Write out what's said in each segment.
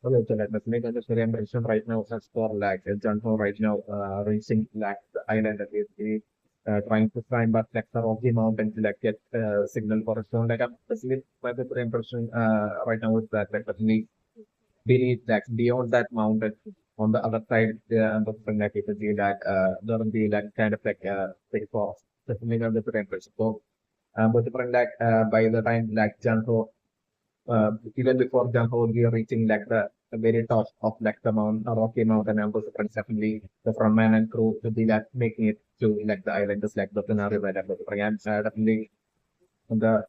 Okay, so let us make a necessary impression right now as for like Jun-ho right now reaching like the island that is trying to climb up like the rocky mountain to like get signal for a phone. Like I'm basically my better impression right now is that like we beneath like beyond that mountain on the other side and the thing like you can see that there will be like kind of like big forest. Definitely not the better impression. So but different like by the time like Jun-ho even before the whole we are reaching like the very top of like the mount, Rocky Mountain, and also definitely the frontman and crew to be like making it to like the island, just like the scenario that I'm looking and definitely the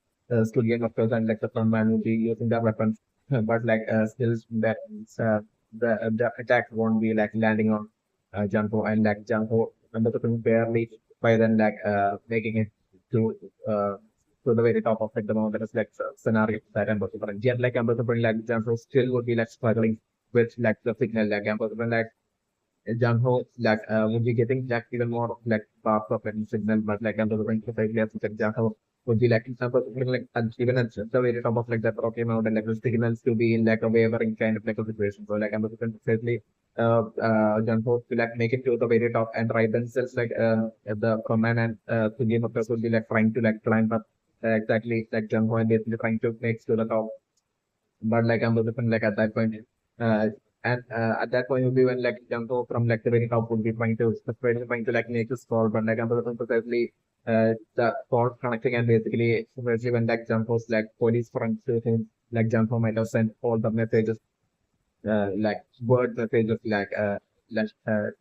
studio of course and like the frontman will be using their weapons, but like still that uh, the attack won't be like landing on Jun-ho and like Jun-ho and the barely by then like making it to uh, to the very top of like the mountain is like scenario that I'm possible. And yet like I'm possible like Jun-ho still would be like struggling with like the signal like I'm possible like Jun-ho like would be getting like even more like fast of any signal, but like I'm possible like Jun-ho would be like example like even at the very top of like that rocky mountain like the signals to be in like a wavering kind of like a situation. So like I'm possible safely Jun-ho to like make it to the very top and right themselves like the command and to game of course would be like trying to like climb up exactly like Jun-ho and basically trying to make to the top. But like I'm looking like at that point, uh, and at that point will be when like Jun-ho from like the very top would be trying to like make this call, but like I'm looking precisely the call connecting and basically especially when like Jun-ho's like police friends to him, like Jun-ho might have sent all the messages like word messages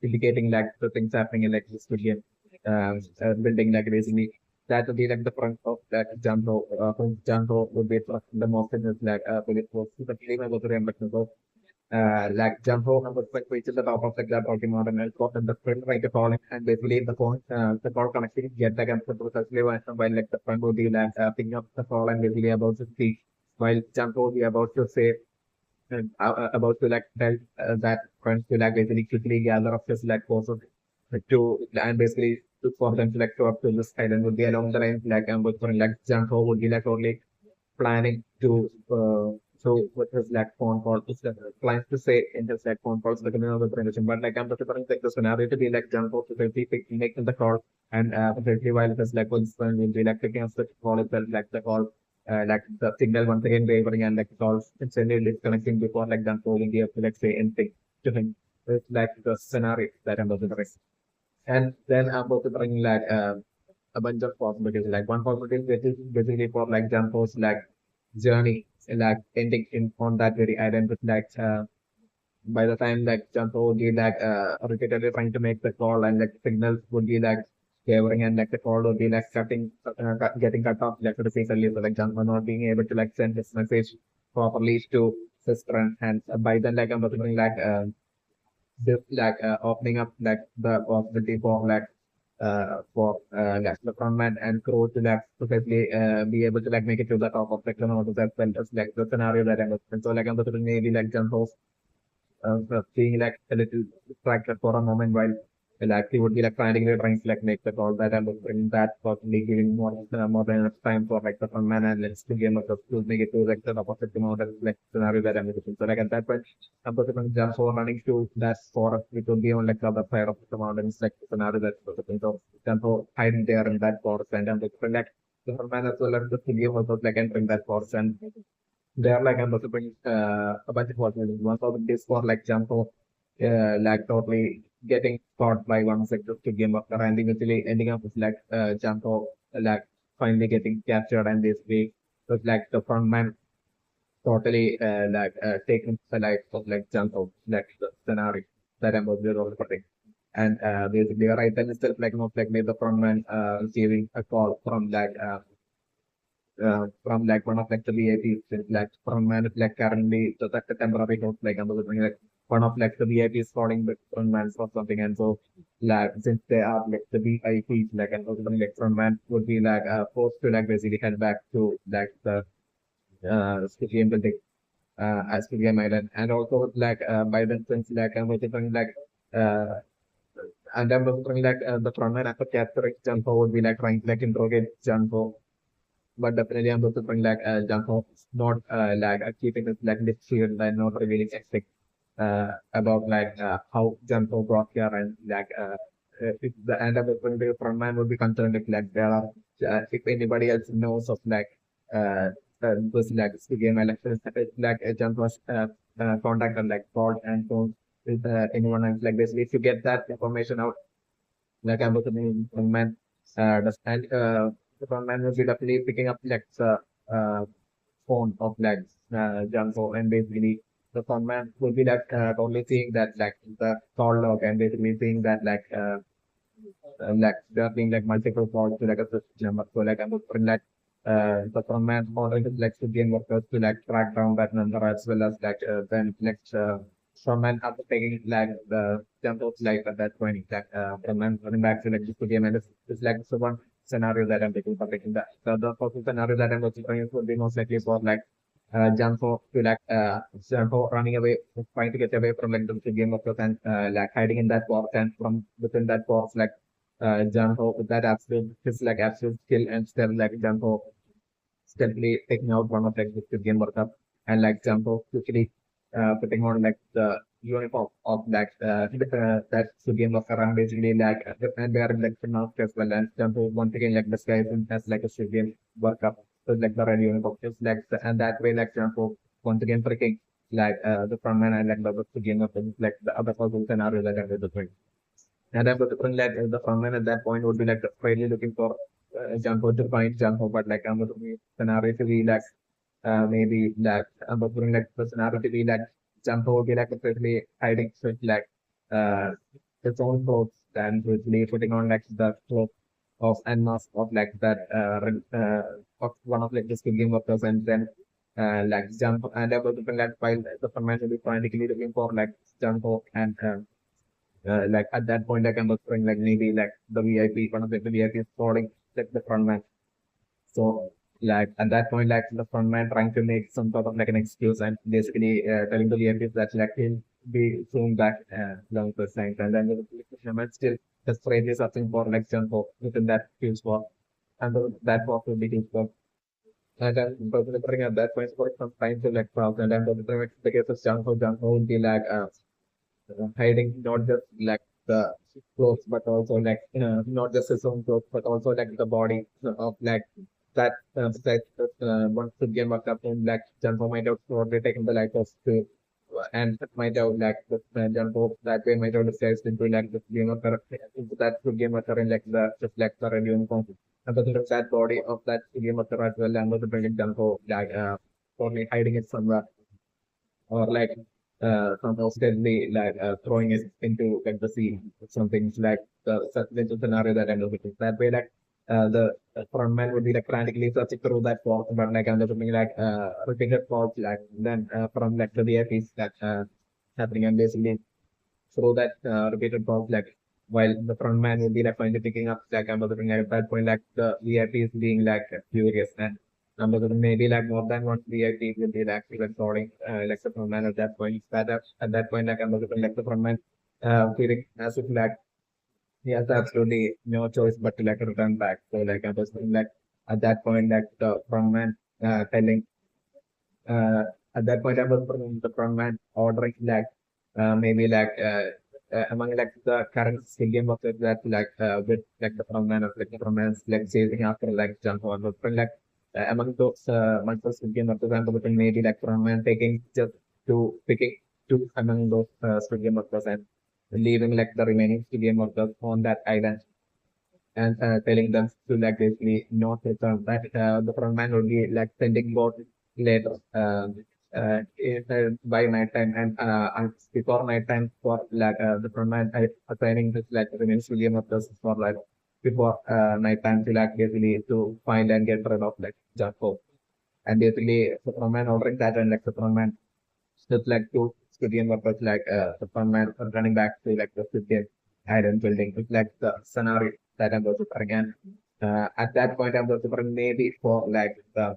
indicating like the things happening in like the studio building like basically that would be like the front of that Jun-ho whom Jun-ho would be the most in his like police force. But even I was remembering so like Jun-ho was like reached the top of like that Pokemon and got the friend right to call him and basically the call connecting get the gun precisely while like the friend would be like picking up the call and basically about to speak while Jun-ho would be about to say about to like tell that friends to like basically quickly gather up his like forces to and basically to for them to like go up to this island would be along the lines like but for like Jun-ho would be like only planning to so with his like phone call plans to say in his like phone calls like another presentation but like I'm preparing like the scenario to be like Jun-ho to basically making the call and basically while it is like one will be like picking up the call itself like the call like the signal once again wavering and like calls instantly disconnecting before like Jun-ho will be able to like say anything to him. It's like the scenario that I'm preparing. And then I'm also bring like a bunch of possibilities. Like one possibility which is basically for like Jun-ho's like journey, like ending in on that very island with like by the time like Jun-ho would be like repeatedly trying to make the call and like signals would be like wavering and like the call would be like getting cut off like repeatedly. So like Jun-ho not being able to like send his message properly to his friend and by then like I'm assuming like this like opening up like the possibility for like the frontman and crew to like to basically be able to like make it to the top of the mountain as well as like the scenario that I'm looking. So like I'm looking maybe like Jun-ho being like a little distracted for a moment while like he would be like frantically trying to like make the call that and bring that possibly giving more than enough time for like the fun man and let's to game of to make it to like the opposite mountain like scenario that I'm looking. So like at that point I'm possibly jump for running to that forest which would be on like the other side of the mountains like the scenario that's looking. So jump for hiding there in that forest and I'm looking like the fun man as well as the game also like entering that forest and they are like I'm also bring a bunch of possibilities. One of this for like Jun-ho, like totally getting caught by one sector to game after and eventually ending up with like Jun-ho like finally getting captured and basically was like the front man totally taking the life of like Jun-ho, like the scenario that I'm also putting. And basically right then itself like not like made the front man receiving a call from like one of like the VIPs, like from man like currently so that's the temporary host like I'm looking like one of like the VIPs calling the front man or something and so like since they are like the VIPs like and also like front man would be like forced to like basically head back to like the stadium building as stadium island and also like by then since like I'm looking like uh and I'm looking like the front man after capturing Jun-ho would be like trying to like interrogate Jun-ho but definitely I'm also bring like Jun-ho not like keeping this like this shield and not revealing anything about like how Jun-ho brought here and like if the end of the frontman would be concerned if like there are if anybody else knows of like uh, this like game elections like Jun-ho's contact and like called and phone with anyone else like this. If you get that information out, like I'm looking frontman and the frontman will be definitely picking up like the uh, phone of like Junko and basically the frontman will be like totally seeing that like the call log and basically seeing that like there being like multiple calls to like a specific number. So like I'm putting like the frontman ordering like the game workers to like track down that number as well as like then like frontman after taking like the jump of like at that point like frontman running back to like the game and it's like so one scenario that I'm taking for taking that. So the first scenario that I'm considering would be most likely for like Jun-ho to like Jun-ho running away, trying to get away from like the game workers and like hiding in that box and from within that box like Jun-ho with that absolute his like absolute skill and still like Jun-ho steadily taking out one of like the game worker and like Jun-ho quickly putting on like the uniform of that game worker and basically like and they are in like the mask as well and Jun-ho once again like disguising as like a game worker with like the red uniform just like and that way like Jun-ho once again freaking like the frontman and like the game of like the other possible scenario that I did the and I'm looking like the frontman at that point would be like really looking for Jun-ho to find Jun-ho, but like I'm looking scenario to be like maybe like I'm looking like the scenario to be like Jun-ho would be like especially hiding with like uh his own clothes and basically putting on like the clothes of and mask of like that of one of like the game workers and then like Jun-ho and I'm looking like while the frontman will be frantically looking for like Jun-ho and like at that point, like I'm offering like maybe like the VIP, one of the VIP is calling like the frontman. So like at that point, like the frontman trying to make some sort of like an excuse and basically telling the VIPs that like he'll be soon back long the same and then the shaman still desperately searching for like Jun-ho within that fuse war. And that war will be his work. And then bring at that point for some time to like browse and then the case of Jun-ho will be like hiding not just like the clothes, but also like not just his own clothes, but also like the body of like that once the game was up in like Junko might have probably taken the light of to and might have like the Junko that way might have disguised into like the game of into that game of in like the just like the red uniform. And but that body of that game of as well and also bringing Junko like probably hiding it somewhere or like somehow steadily like throwing it into like the sea. Something like such little scenario that I'm looking at. That way, like the frontman would be like frantically searching through that box, but like I'm looking like repeated box, like then from like the VIPs that happening and basically through that repeated box, like while the frontman would be like finally picking up like I'm looking at that point, like the VIP is being like furious and maybe like more than one VIP will be like even calling like the frontman at that point. But at that point, like I'm looking like the frontman feeling as if like he has absolutely no choice but to like return back. So like I was thinking, like at that point, like the frontman telling uh, at that point I was from the frontman ordering like maybe like among like the current skill game of it that like with like the frontman of like the frontman's like chasing after like jump on the front like among those multiple skill game of the example maybe like frontman taking just to picking two among those skill game of and leaving like the remaining skill game of on that island and telling them to like basically not return that the frontman will be like sending boat later by night time and before night time for like the frontman assigning this like remains to game of this for like before night time to like basically to find and get rid of like Jacko and basically the frontman ordering that and like the frontman just like two civilian workers like the frontman running back to like the civilian island building. It's like the scenario that I'm going to again. At that point, I'm going to maybe for like the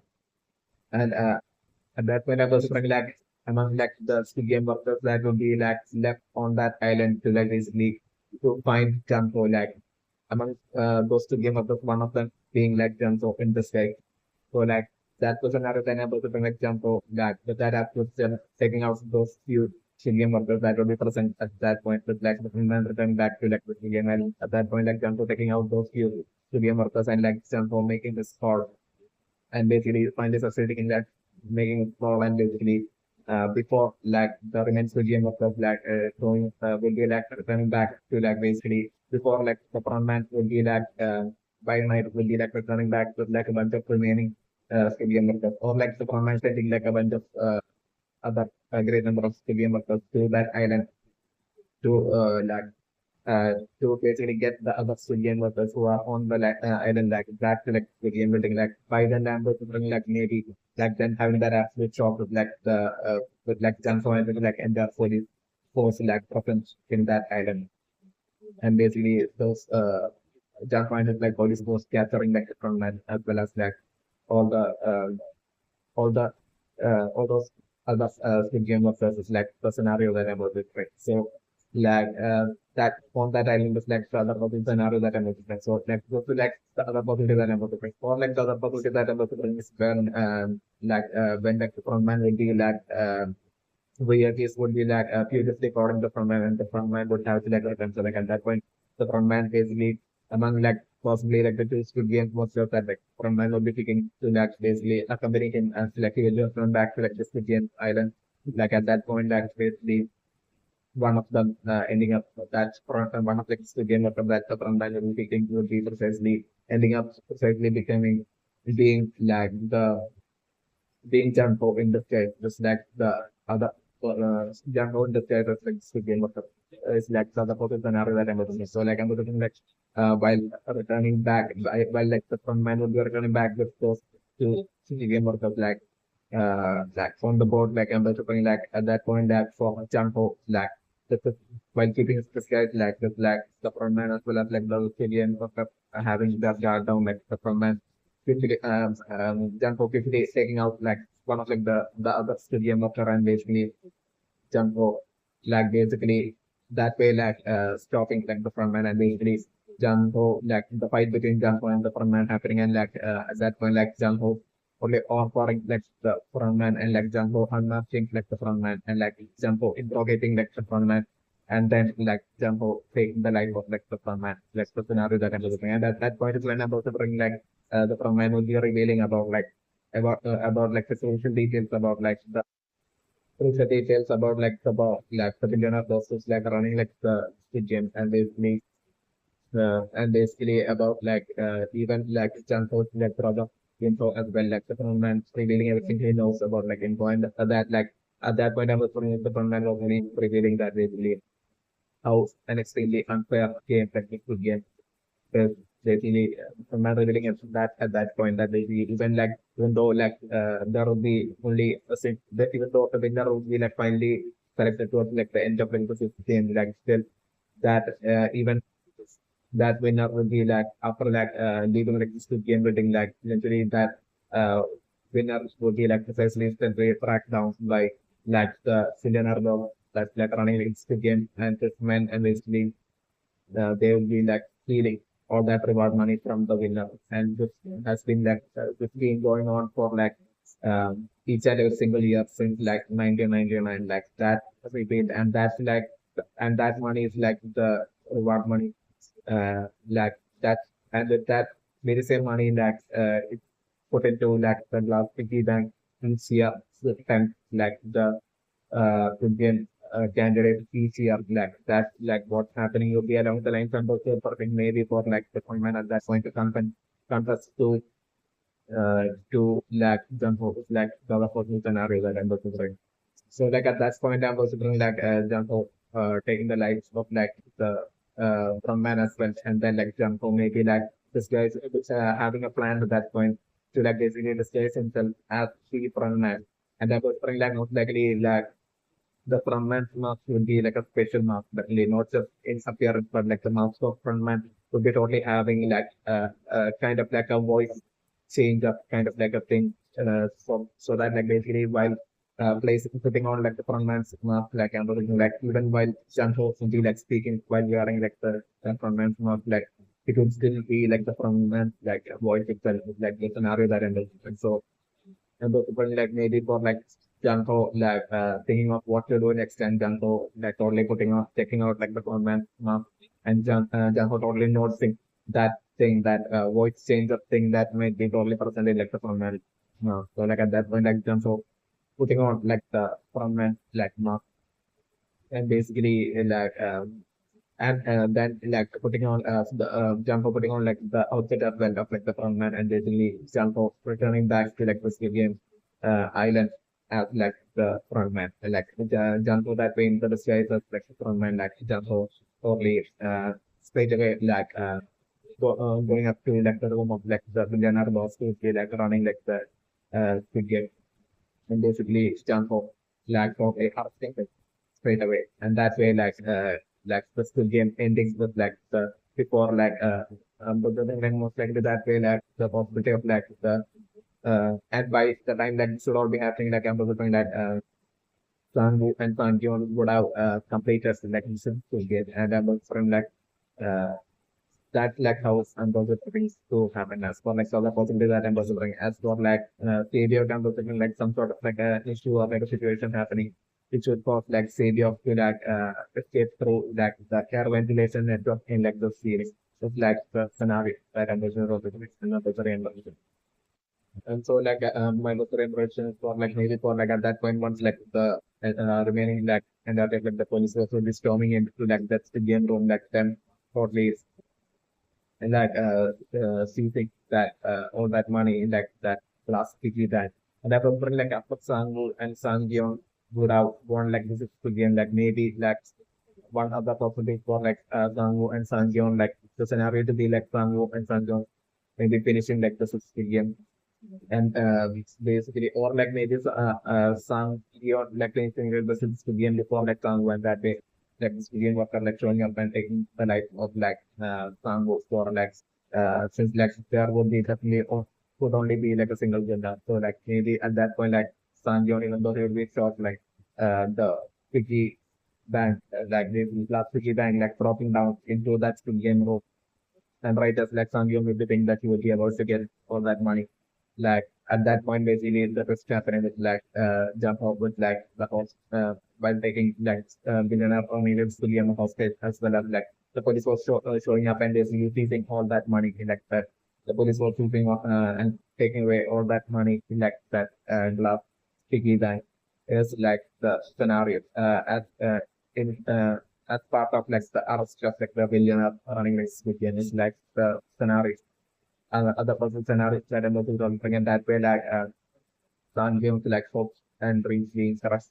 and at that point, I was like among like the civilian workers that will be like left on that island to like basically to find Jumbo like among those two game workers, one of them being like Jumbo in the sky So like that was another thing about the example that app was taking out those few Chilean workers that would be present at that point, but like the Finland returning back to like the Chilean and at that point like Jumbo taking out those few Chilean workers and like Jumbo making this call and basically finally succeeding in that making it call and basically before like the remains Chilean workers like going will be like returning back to like basically before like the front man will be like by night will be like returning back with like a bunch of remaining Chilean workers or like the front man sending like a bunch of other great number of civilian workers to that island to to basically get the other civilian workers who are on the island like back to like civilian building like by then I'm going to bring like maybe like then having that absolute shock with like Janso and with, like entire police force like presence in that island and basically those Janso and like police force capturing like the frontman as well as like all the all the all those other game of versus like the scenario that I'm about to play. So like that on that island is like the other possible scenario that I'm about to play. So like go to like the other possibility that I'm about to play. Or like the other possibility that I'm about to play is when like the frontman will be like where case would be like previously calling the frontman and the frontman would have to like attempt. So like at that point the frontman basically among like possibly like the two Squid Game monsters that like frontman would be picking to like basically accompany him and like he will just run back to like the Squid Game island. Like at that point like basically one of them ending up that's one of the Squid Game of that the frontman will be picking would be precisely ending up precisely becoming being like the being Jun-ho in the sky, just like the other Jun-ho in the sky reflects the game of the is like the other focus scenario that I'm looking at. So like I'm looking like while returning back while like the front man would be returning back with those to the game of the like on the board like I'm looking like at that point that for Jun-ho like the while keeping his disguise like the front man as well as like the Chilean of having that guard down like the front man quickly Jumbo quickly taking out like one of like the other stadium of the run basically Jumbo like basically that way like stopping like the front man and basically Jumbo like the fight between Jumbo and the front man happening and like at that point like Jumbo only offering like the front man and like Jumbo unmatching like the front man and like Jumbo interrogating like the front man and then like Jumbo taking the life of like the front man like the scenario that I'm looking and at that point is when I'm also bring like the frontman will be revealing about like the social details about like the crucial details about like the billionaire versus like running like the gym and basically about like even like Chanto's like brother info as well like the frontman revealing everything he knows about like info and that like at that point I was putting the frontman was really revealing that basically how an extremely unfair game technical game because basically not revealing it that at that point that they even like even though like there will be only a that even though the winner will be like finally selected towards like the end of the game like still that even that winner will be like after like leaving like this game building like eventually that uh winner will be like precisely instantly tracked down by like the Leonardo that's like running like this game and this man and basically they will be like stealing all that reward money from the winner. And this has been like this been going on for like each and every single year since like 1999. Like that repeat, and that's like and that money is like the reward money. Like that and with that very same money like it's put into like the last piggy bank each year. Spent like the Indian candidate each year like that like what's happening will be along the lines and also for maybe for like the appointment at that point to confess to like jump over like the other person scenario that I'm looking for. So like at that point I'm also bring like jump over taking the lives of like the from man as well and then like jump over maybe like this guy's having a plan at that point to like basically disguise himself as the front man and that was bring like most likely like the frontman mask would be like a special mask, but really not just in appearance, but like the mask of frontman would be totally having like kind of like a voice change up kind of like a thing. So that like basically while putting on like the frontman's mask, like like even while Jun-ho would be like speaking while wearing like the frontman's mask, like it would still be like the front like voice itself, like the scenario that ended. And so, and those people like maybe for like Jun-ho like thinking of what to do next, and Jun-ho like totally putting out checking out like the front man, and Jun-ho totally noticing that thing, that voice change of thing that might be totally present in like the front man. So like at that point, like Jun-ho putting on like the front man like mask, and basically and then like putting on the Jumbo putting on like the outfit as well of like the frontman, and basically Jumbo returning back to like the Squid island as like the frontman, like Jumbo that way into the disguise as like the frontman, like Jumbo totally straight away like going up to like the room of like the billionaire boss who's like running like the Squid Game, and basically Jumbo like totally arresting straight away. And that way, like the Squid Game endings with like the before but the thing like most likely that way like the possibility of like the and by the time that should all be happening, like I'm hoping that Sang-woo and Sang-yeon would have completed like mission Squid Game, and I'm from like uh that like how I'm going to things to happen as for like so the possibility that I'm going to bring as for like savior kind of thing, like some sort of like a issue or like a situation happening which would cause like savior to like escape through like the air ventilation network in like the series. It's like the scenario that I'm going to and so like my local impression is for like maybe for like at that point once like the remaining like and that like the police will be storming into like that's the game room like them totally and like seizing that all that money in like that last piggy that. And I remember like after Sangwoo and Sangyeon would have won like this is game, like maybe like one other possibility for like Sangwoo and Sangyeon, like the scenario to be like Sangwoo and Sangyeon maybe finishing like the 60 game, and it's basically or like maybe Sangyeon like finishing the 60 game before like Sangwoo, and that way like this begin worker like showing up and taking the life of like Sangwoo for like since like there would be definitely or could only be like a single gender. So like maybe at that point like Sangyeon, even though he would be shot like the piggy bank like the last piggy bank like dropping down into that game room, and right as like Sangyeon will be thinking that he would be about to get all that money. Like at that point, basically the twist happening with like jump up with like the host while taking like billionaire or millions to the hostage, as well as like the police was showing up and basically seizing all that money in like that. The police was swooping off and taking away all that money in like that glass piggy bank is like the scenario in as part of like the arrest of like the billionaire running this weekend is like the scenario other person scenarios that I'm looking something and that way like Sun gives like hope and brings the interest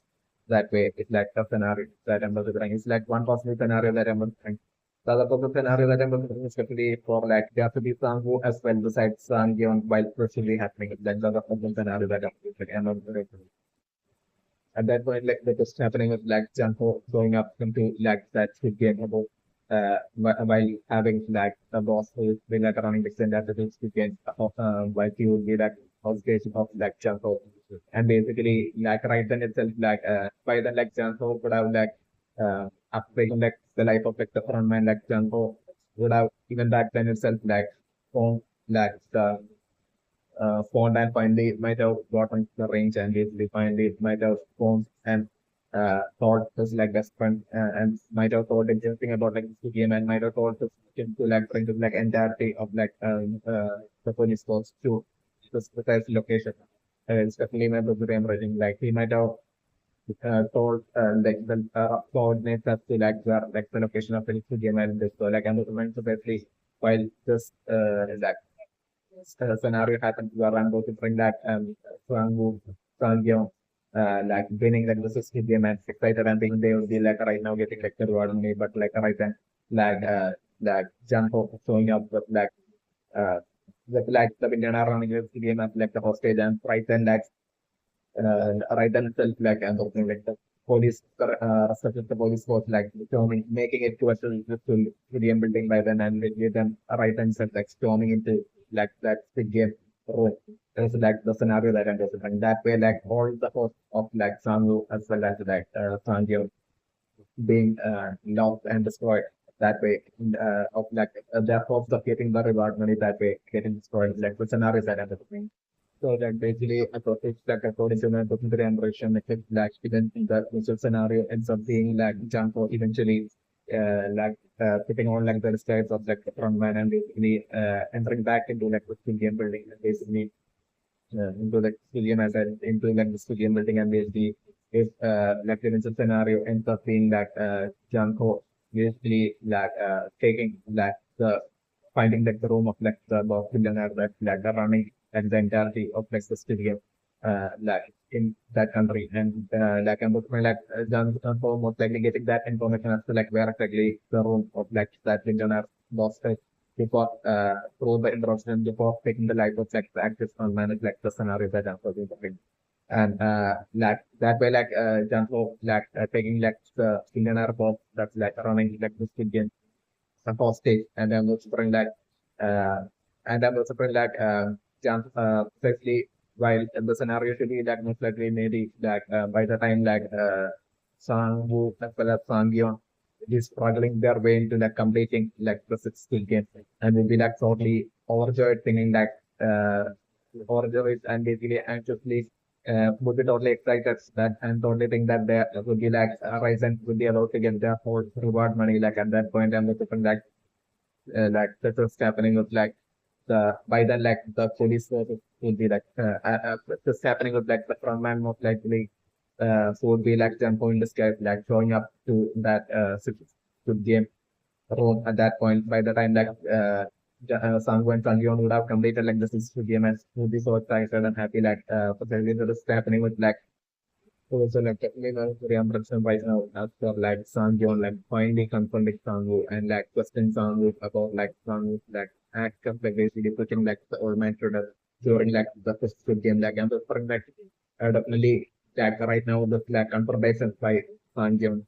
that way. It's like the scenario that I'm looking. It's like one possible scenario that I'm looking. The other possible scenario that I'm looking is especially for like there have to be some who as well besides Sun given while personally happening. It's like the other possible scenario that I'm looking. At that point, like the just happening with like Jun-ho going up into like that Squid Game about while having like the boss who is been like running the extended the Squid Game while he would be like hostage of like Jun-ho. And basically like right then itself like by then like Jun-ho would have like after like the life of like the frontman like Jun-ho would have even back then itself like found like the phone and finally might have gotten the range and basically finally might have phone and thought this like best friend and might have thought interesting about like this game and might have thought this game to like bring to like entirety of like the police force to this precise location. It's definitely my program writing like he might have told like the coordinates as to like the location of the game and this so like I'm so basically while this like scenario happens where I'm going to bring that Swangwoo, Sangyeong, like winning like the Suzuki game and excited and thinking they will be like right now getting like the reward on me, but like right then like Jun-ho showing up uh with the billionaire running the game as like the hostage and right then itself like and something like the police such as the police was like storming making it to a to the building by then and with them right then itself like storming into like that big game room. It's like the scenario that I'm describing. That way like all the hosts of like Sangu as well as like Sanju being lost and destroyed. that way, of like their hopes of getting the reward money that way getting destroyed, like the scenarios that end up happening. So that basically I thought it's like according to my documentary ambition, like if like even the initial scenario ends up being like Jun-ho eventually putting on like the disguise of like the frontman and basically entering back into like the studio building and basically into the studio as into like the studio building and basically if like the initial scenario ends up being like Jun-ho basically taking like the finding like the room of like the billionaire that like the running and the entirety of like the studio like in that country and like I'm looking like John for most likely getting that information as to like where exactly the room of like that billionaire was before through the introduction before taking the life of like the actors on manage like the scenario that I'm talking and like that way like Janko like taking like the billionaire boss that's like running like the studio hostage and I'm also bring like uh especially while the scenario should be like most likely maybe like by the time like Sang Woo as well as Sang Yeon is struggling their way into like completing like the sixth skill game and will be like totally overjoyed thinking like uh overjoyed and basically anxiously would be totally excited that and totally think that they would be like Ryzen would be allowed to get their whole reward money like at that point and looking like that's what's happening with like the by then like the police forces will be like just happening with like the frontman most likely so would be like Jumpo in the sky like showing up to that to game room at that point by the time like Sangu and Sangyeon would have completed like the sixth game and would be so excited and happy like for the reason that's happening with like so it's like reimbursement right now after like Sangyeon like finally confronting Sangu and like questioning Sangu about like Sangu's like act of like basically putting like the old man to the during like the first good game like I'm just like definitely like right now the like confrontation by Sangyeon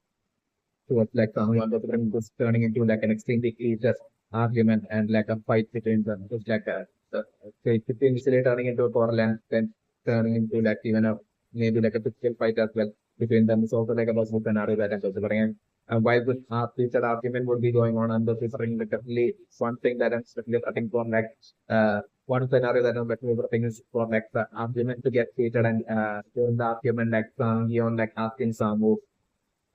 towards like someone that was turning into like an extremely heated argument and like a fight between them. It's like so it's initially turning into a quarrel and then turning into like even a maybe like a physical fight as well between them. It's also like a possible scenario that I'm considering. And while this future argument would be going on, I'm considering like definitely one thing that I'm especially looking for like one scenario that I'm looking is for like the argument to get heated and during the argument like Yeon like asking Samu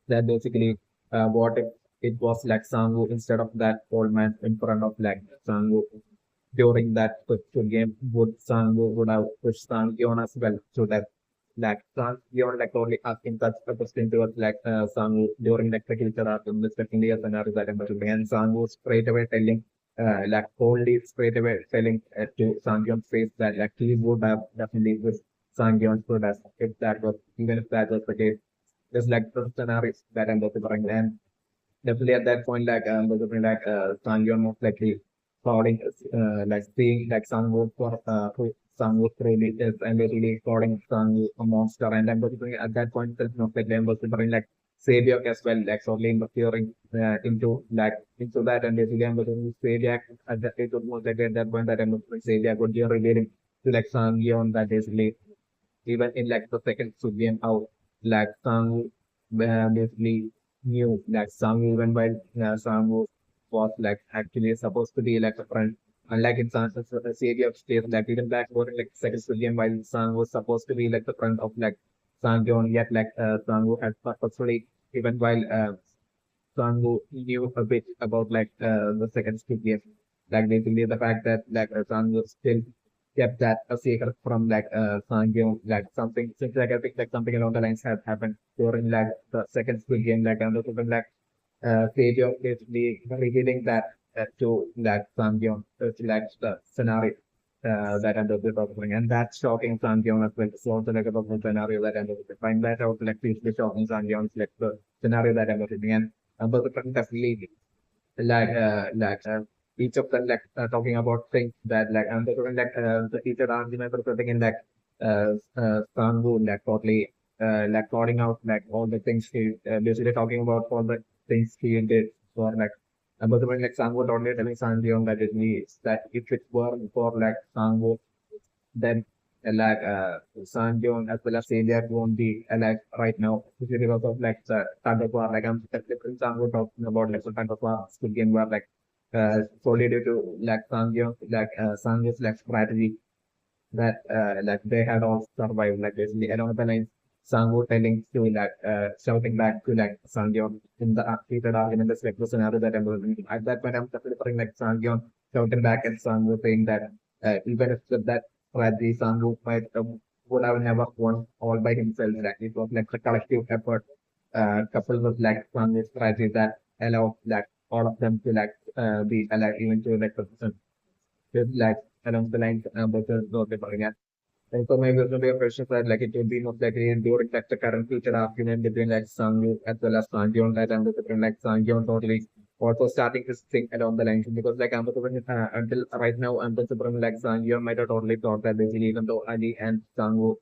that basically what if it was like Sangu instead of that old man in front of like Sangu during that particular game would Sangu would have pushed Sangyeon as well so that like Sangyeon like only asking such a question towards like Sangu during like the future arc in this second scenario that I'm doing and Sangu straight away telling like only straight away telling to Sangyeon's face that like he would have definitely pushed Sangyeon's protest if that was even if that was the case there's like the scenarios that I'm considering. And definitely at that point, like considering like Sangyeon most likely calling like seeing like Sangwoo for who Sangwoo really is and basically calling Sangwoo a monster. And I'm considering at that point it's most likely I'm considering like Savior as well, like slowly interfering into like into that and basically I'm considering Savior at that it was most likely at that point that I'm considering Savior would be revealing to like Sangyeon that basically even in like the second game out, like Sang basically knew that Sang even while Sang was like actually supposed to be like a friend. Unlike in Sang, the Savior of Space, like even back over like second game while Sang was supposed to be like the friend of like Sang yet like Sang had purposefully even while Sang knew a bit about like the second game. Like basically the fact that like Sang still kept that a secret from like Sangyeong, like something since like I think like something along the lines have happened during like the second Squid Game, like and also like Sejong basically revealing that to that Sangyeong, like the scenario that ended up developing, and that's shocking Sangyeong as well. It's also like about the scenario that ended up find that out like hugely shocking Sangyeong's like the scenario that ended up and but the definitely like each of them like talking about things that like and they're like the teacher argument or something in like Sangu like totally like calling out like all the things he basically talking about all the things he did for like but when like Sangu totally telling Sanjeev that it needs that if it were for like Sangu then like Sanjon as well as Celia won't be alive right now. This is because of like the tug of war. Like I'm Sango talking about like the tug of war Squid Game war like solely due to like Sanjo's like strategy that like they had all survived like basically along the lines Sango telling to like shouting back to like Sangyeon in the heated argument that's like the scenario that I'm living in. At that point I'm preferring like Sangyeon shouting back at Sango saying that even if that strategy Sango might would have never won all by himself like it was like a collective effort coupled with like Sango's strategy that allowed like all of them to like be alive even to like the with like along the lines because of the Korean. And so maybe also be a question that like it will be most likely during like the current future argument between like Sangyu as well as Sangyeon that and between like Sangyeon totally also starting to think along the lines because like until right now Amber like Sangyeon might have totally thought that basically even though Ali and Sangwoo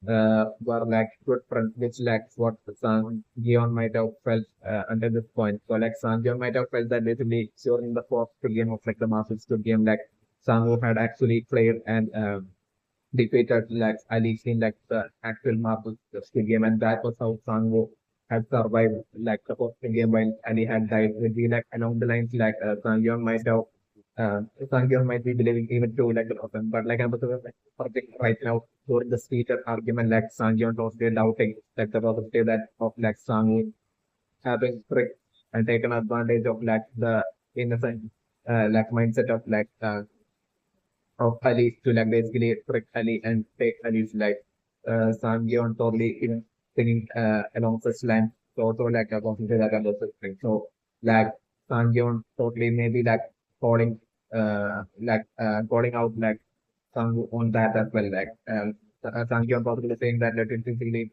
were like good friends, which like what Sangyeon might have felt until this point. So like Sangyeon might have felt that basically during the fourth game of like the Masters game like Sangwoo had actually played and defeated like Ali in like the actual Marvel Squid Game, and that was how Sangwoo had survived like the first game while Ali had died. Maybe like along the lines like Sangyeon might be believing even to like the person, but like I'm like, project right now during the speaker argument like Sangyeon was there doubting like the possibility that of like Sangwoo having tricked and taken advantage of like the innocent like mindset of like of Ali to like basically trick Ali and take Ali's life. Sangyeon totally in singing along such lines. So also like a consider that under such thing. So like Sangyeon totally maybe like calling calling out like Sang on that as well. Like Sangyeon possibly saying that let it basically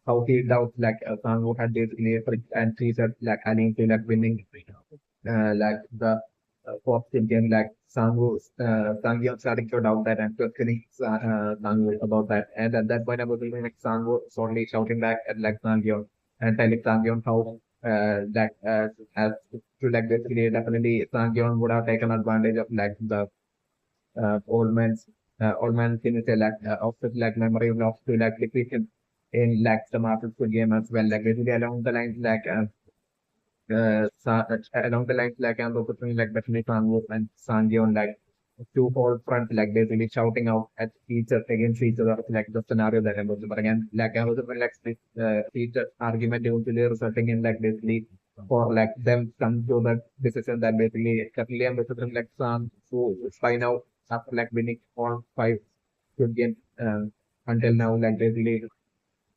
how he doubts like Sangwoo had basically tricked and cheated like Ali into like winning like the fourth champion, like Sangyeon starting to doubt that and questioning Sangwoo about that. And at that point, I was even like Sangwoo suddenly shouting back at like Sangyeon and telling Sangyeon how as to like basically definitely Sangyeon would have taken advantage of like the old man finished like of like memory of to like defeated in like the Marvel game as well. Like basically along the lines like along the lines like I'm between like Bethany Sangwoo and Sangyeon like two whole front like basically shouting out at each other against each other like the scenario that I'm about again like I was like this each argument eventually resulting in like basically for like them come to the decision that basically definitely I'm between like Sang who by now after like winning all five good games until now like basically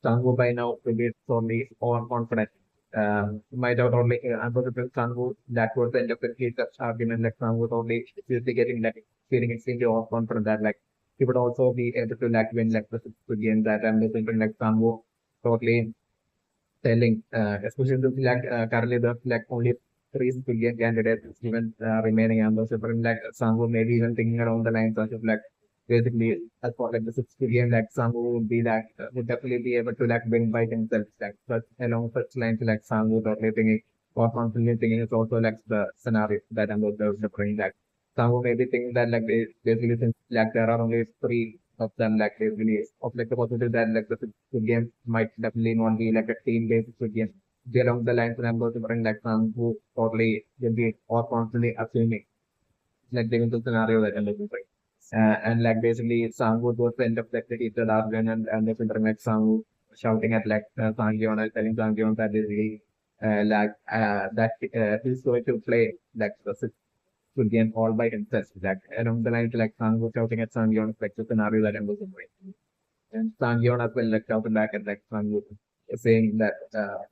Sangu by now will be only overconfident. Might have only unfortunately Sangu that was the end of the case of argument like Sangu was only seriously getting like feeling extremely overconfident that like he would also be able to like win like the sixth game that I'm listening like Sangu totally telling especially like currently there's like only three billion candidates even remaining and those are like Sangu maybe even thinking around the lines of like basically as for like the 6 billion like Sangu would be like would definitely be able to like win by himself like but along such lines like Sangu totally thinking or constantly thinking is also like the scenario that I'm bring like Sangu maybe thinking that like basically since like there are only three of them like basically of like the possibility that like the Squid Game might definitely not be like a team-based Squid Game. Be along the lines and I'm going to bring like some who totally will be or constantly assuming like the eventual scenario that I'm looking for. And like basically Sangu was the end of like the heated argument and the filter like Sangu shouting at like Sangyeon and telling Sangyeon that basically that he's going to play like the Squid Game all by himself. Like along the lines like Sangu shouting at Sangyeon like the scenario that I'm looking for. And Sangyeon as well like shouted back at like Sangyeon saying that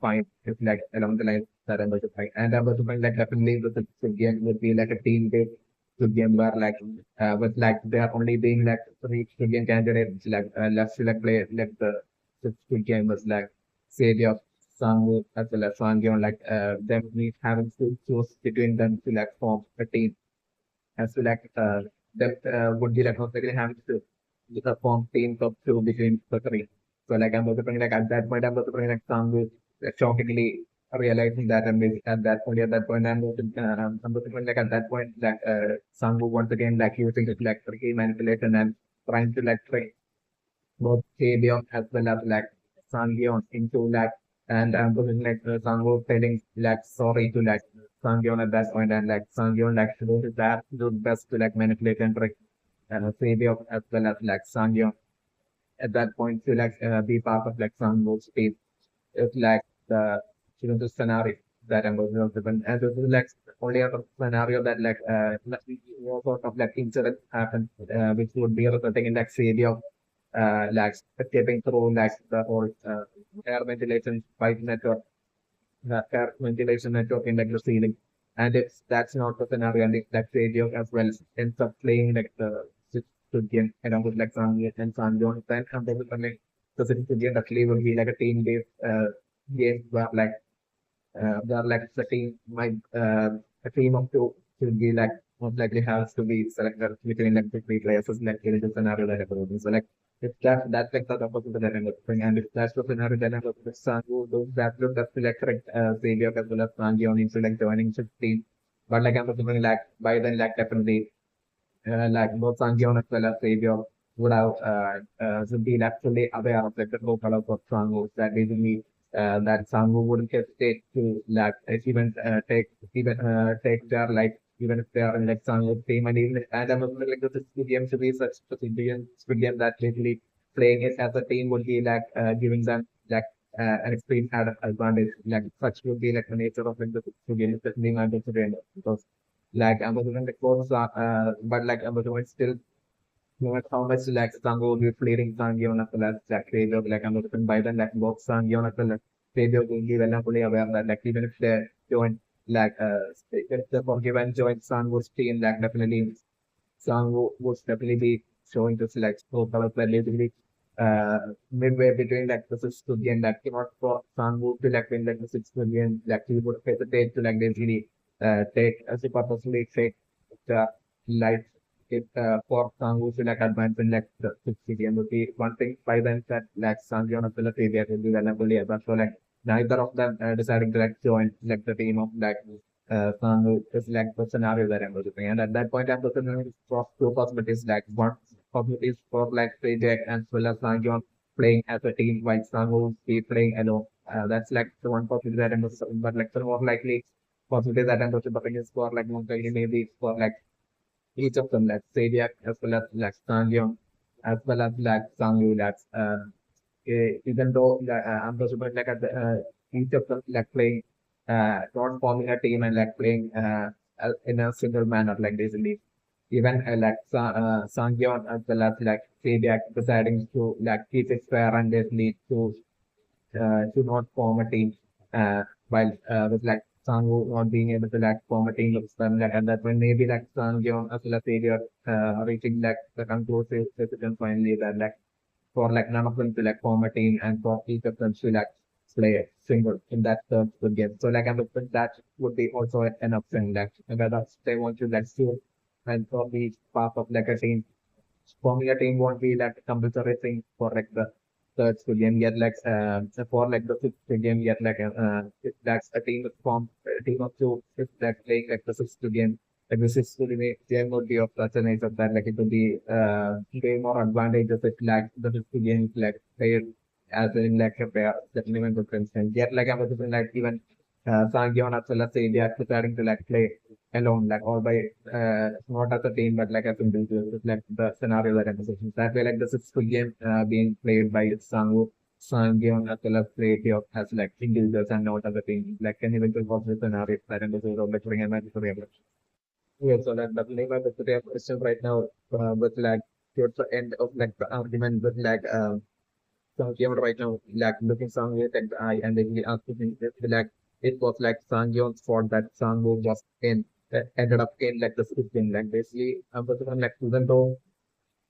fine if like along the lines that I'm going to fight. And I'm going to find like definitely the Squid Game would be like a team based Squid Game where like with like there are only being like three Squid Game candidates like left to like play like the Squid Game was like Savior Sangwoo as well as Sangyeon like them we having to choose between them to like form a team as to like that would be like automatically having to form teams of two between the three. So like I'm also like at that point I'm also like Sangu shockingly realizing that and at that point I'm also like at that point that Sangu once again like using it like tricky manipulation and trying to like trick. both Taebyong as well as like Sangyeon into like and putting like Sangwoo telling like sorry to like Sangyeon at that point and like Sangyeon like do that do best to like manipulate and trick Taebyong as well as like Sangyeon at that point to like be part of like Sangwoo's team. It's like the the scenario that I'm going to given and this is like only a scenario that like sort of like incident happened which would be resulting in like Savior like escaping through like the whole air ventilation pipe network, the air ventilation network in like the ceiling. And if that's not the scenario, and if that radio as well ends up playing like the Studian along with like Sang and San Jones, then they will connect the Studian actually will be like a team based game where like they're like the team might a team of two should be like most likely has to be selected between like the three players is like in the scenario that I'm so like if that's like the opposite that I'm looking and if that's the scenario then I'm looking Sang who those that look that's selected Xavier as well as Sanji on into like joining the team. But like I'm looking like by then like definitely like both Sangyeon as well as Xavier would have should be naturally aware of like the true colors of Sangwoo. That basically that Sangwoo wouldn't hesitate to like even take their like even if they are in like Sangwoo team and even and I'm looking like this game should be such a game that basically playing it as a team would be like giving them like an extreme advantage. Like such would be like the nature of like the game, especially in because like Amazon records but like Amazon still no matter how much like Sango will be fleeting Sangyon as well as like radio like Amazon by then like both Sangyon as well as radio will be well fully aware that like even if they join like if they forgive and join Sango's team like definitely Sango would definitely be showing this like scope of like basically midway between like the 6 billion like not for Sango to like win like the 6 billion like he would hesitate to like basically take as a purposely take the light it for Sango to like advance in like the 6 billion would be one thing by then that like Sango as well as Xavier will be well but so like neither of them deciding to like join like the team of like Sango is like the scenario that I'm looking and at that point I'm looking for two possibilities like one possibilities for like Jack as well as Sango playing as a team while Sango will be playing alone. That's like the one possibility that I'm looking but like the more likely possibility that I'm looking is for like more likely maybe for like each of them like Zodiac as well as like Sangyong as well as like Sangyu that's even though I'm possible like at the, each of them like playing not forming a team and like playing in a single manner like basically even like Sangyeon as well as like Zodiac deciding to like keep it fair and basically to not form a team while with like Sangwoo not being able to like form a team with them like and that when maybe like Sangyeon as well as Xavier reaching like the conclusive decision finally that like for like none of them to like form a team and for each of them to like play a single in that terms good game. So like I'm looking that would be also an option like whether they want to like still and for be part of like a team forming a team won't be like a compulsory thing for like the third game yet like for like the fifth game yet like if that's a team that form a team of two if that playing like the sixth game like the sixth game would be of such a nature that like it would be way more advantageous if like the fifth game like played as in like a pair that even good for instance yet like I was like even Sangyeon as well as India deciding to like play alone, like all by not as a team but like as individuals. It's like the scenario that I'm saying. That way, like the sixth game being played by Sangyeon as well as Raytheon as like individuals and not as a team. Like can even was the scenario that I'm saying like bring him as a real. Yeah, so like the name of the real question right now with like towards the end of like the argument with like Sangyeon right now, like looking Sangyeon at the eye and then he asked me if like it was like Sangyeon's fault that Sangwoo was in ended up in like the scripting. Like basically I'm particular like even though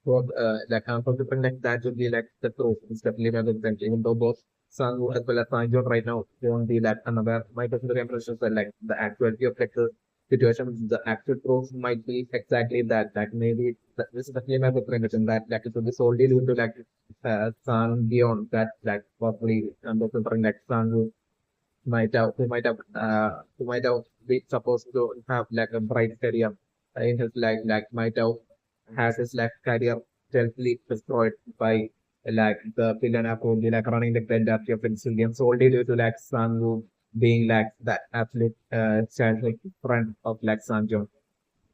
for like I'm particular like that would be like the truth. It's definitely rather than even though both Sangwoo as well as Sangyeon right now won't be like unaware. My personal impression is that like the actuality of like the situation, the actual truth might be exactly that. That maybe this is definitely my personal impression that like it will be solely due to like Sangyeon that like probably I'm considering like Sangwoo who might have been supposed to have like a bright career in his life, like might have has his life career selfly destroyed by like the billionaire probably like running the entirety of Prince William solely due to like Sang being like the absolute child like friend of like Sanjo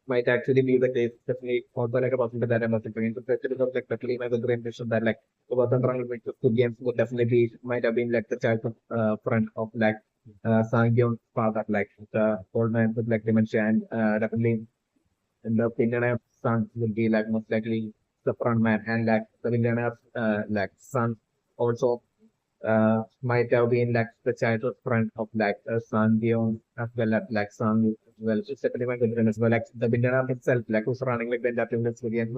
might actually be the case. Definitely also like a possibility that I must bring into picture because like definitely my the impression that like the person running with the two games would definitely be might have been like the child friend of like Sangyon's father, like the old man with like dementia and definitely in the billionaire son will be like most likely the front man and like the billionaire like son also might have been like the childhood friend of like San Dion as well as like San as well. So settlement with as well. Like the billionaire himself, like who's running like the independence again,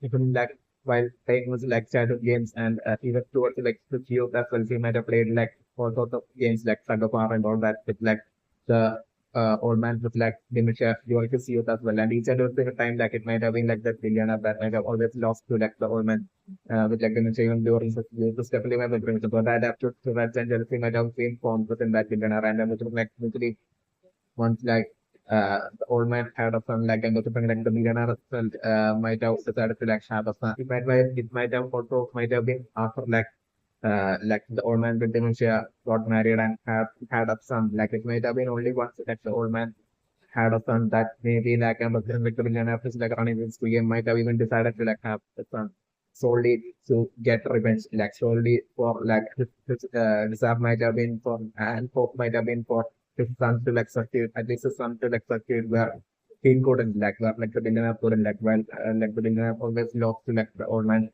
even like while playing was like childhood games and even towards like the youth as well. He might have played like all sorts of games like Tug of War and all that with like the old man with like dementia. You also see it as well. And each and every time like it might have been like that billionaire that might have always lost to like the old man with like the even during such years, definitely my memory. So that adapted to that and everything might have been formed within that billionaire and then like literally once like the old man had a son like and something like the millionaire itself might have decided to like have a son. It might have also might have been after like the old man with dementia got married and had a son. Like it might have been only once that the old man had a son that maybe like a Muslim like the millionaire is like running this game might have even decided to like have a son solely to get revenge, like solely for like his deserve might have been for and hope might have been for his son to like succeed, at least his son to like succeed where he couldn't like where like the millionaire couldn't like well like the millionaire always lost to like the old man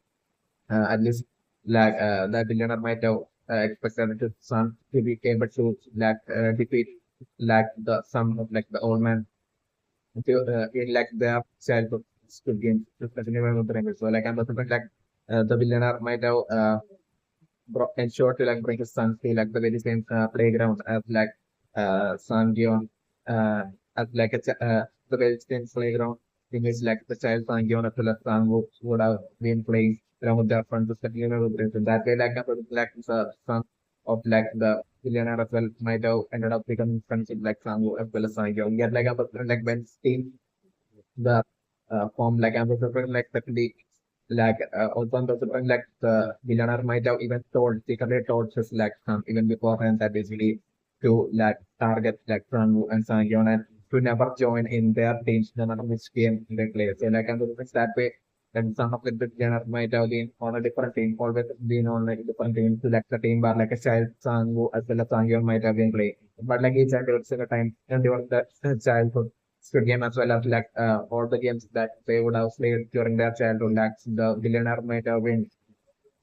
at least like the billionaire might have expected his son to be able to like defeat like the son of like the old man in like their childhood school games, especially when we were so like I'm assuming like the billionaire might have ensure to like bring his son to like the very same playground as like San Gion as like the very same playground in which like the child San Gion as well as San would have been playing along with their friends especially with this. And that way like like the son of like the billionaire as well might have ended up becoming friends with like Sangu as well as San Gion. Yet like like when Steve the form like ambassador like certainly like also ambassador like the billionaire might have even told secretly told his like even beforehand that basically to like target like Franwu and Sangyeon and to never join in their teams no matter which game they play. So like ambassador that way then some of the billionaire might have been on a different team, always been on like a different team to like the team where like a child Sangwoo as well as Sangyeon might have been playing. But like each and every single time and during the childhood Squid Game as well as like all the games that they would have played during their childhood. Like the billionaire might have been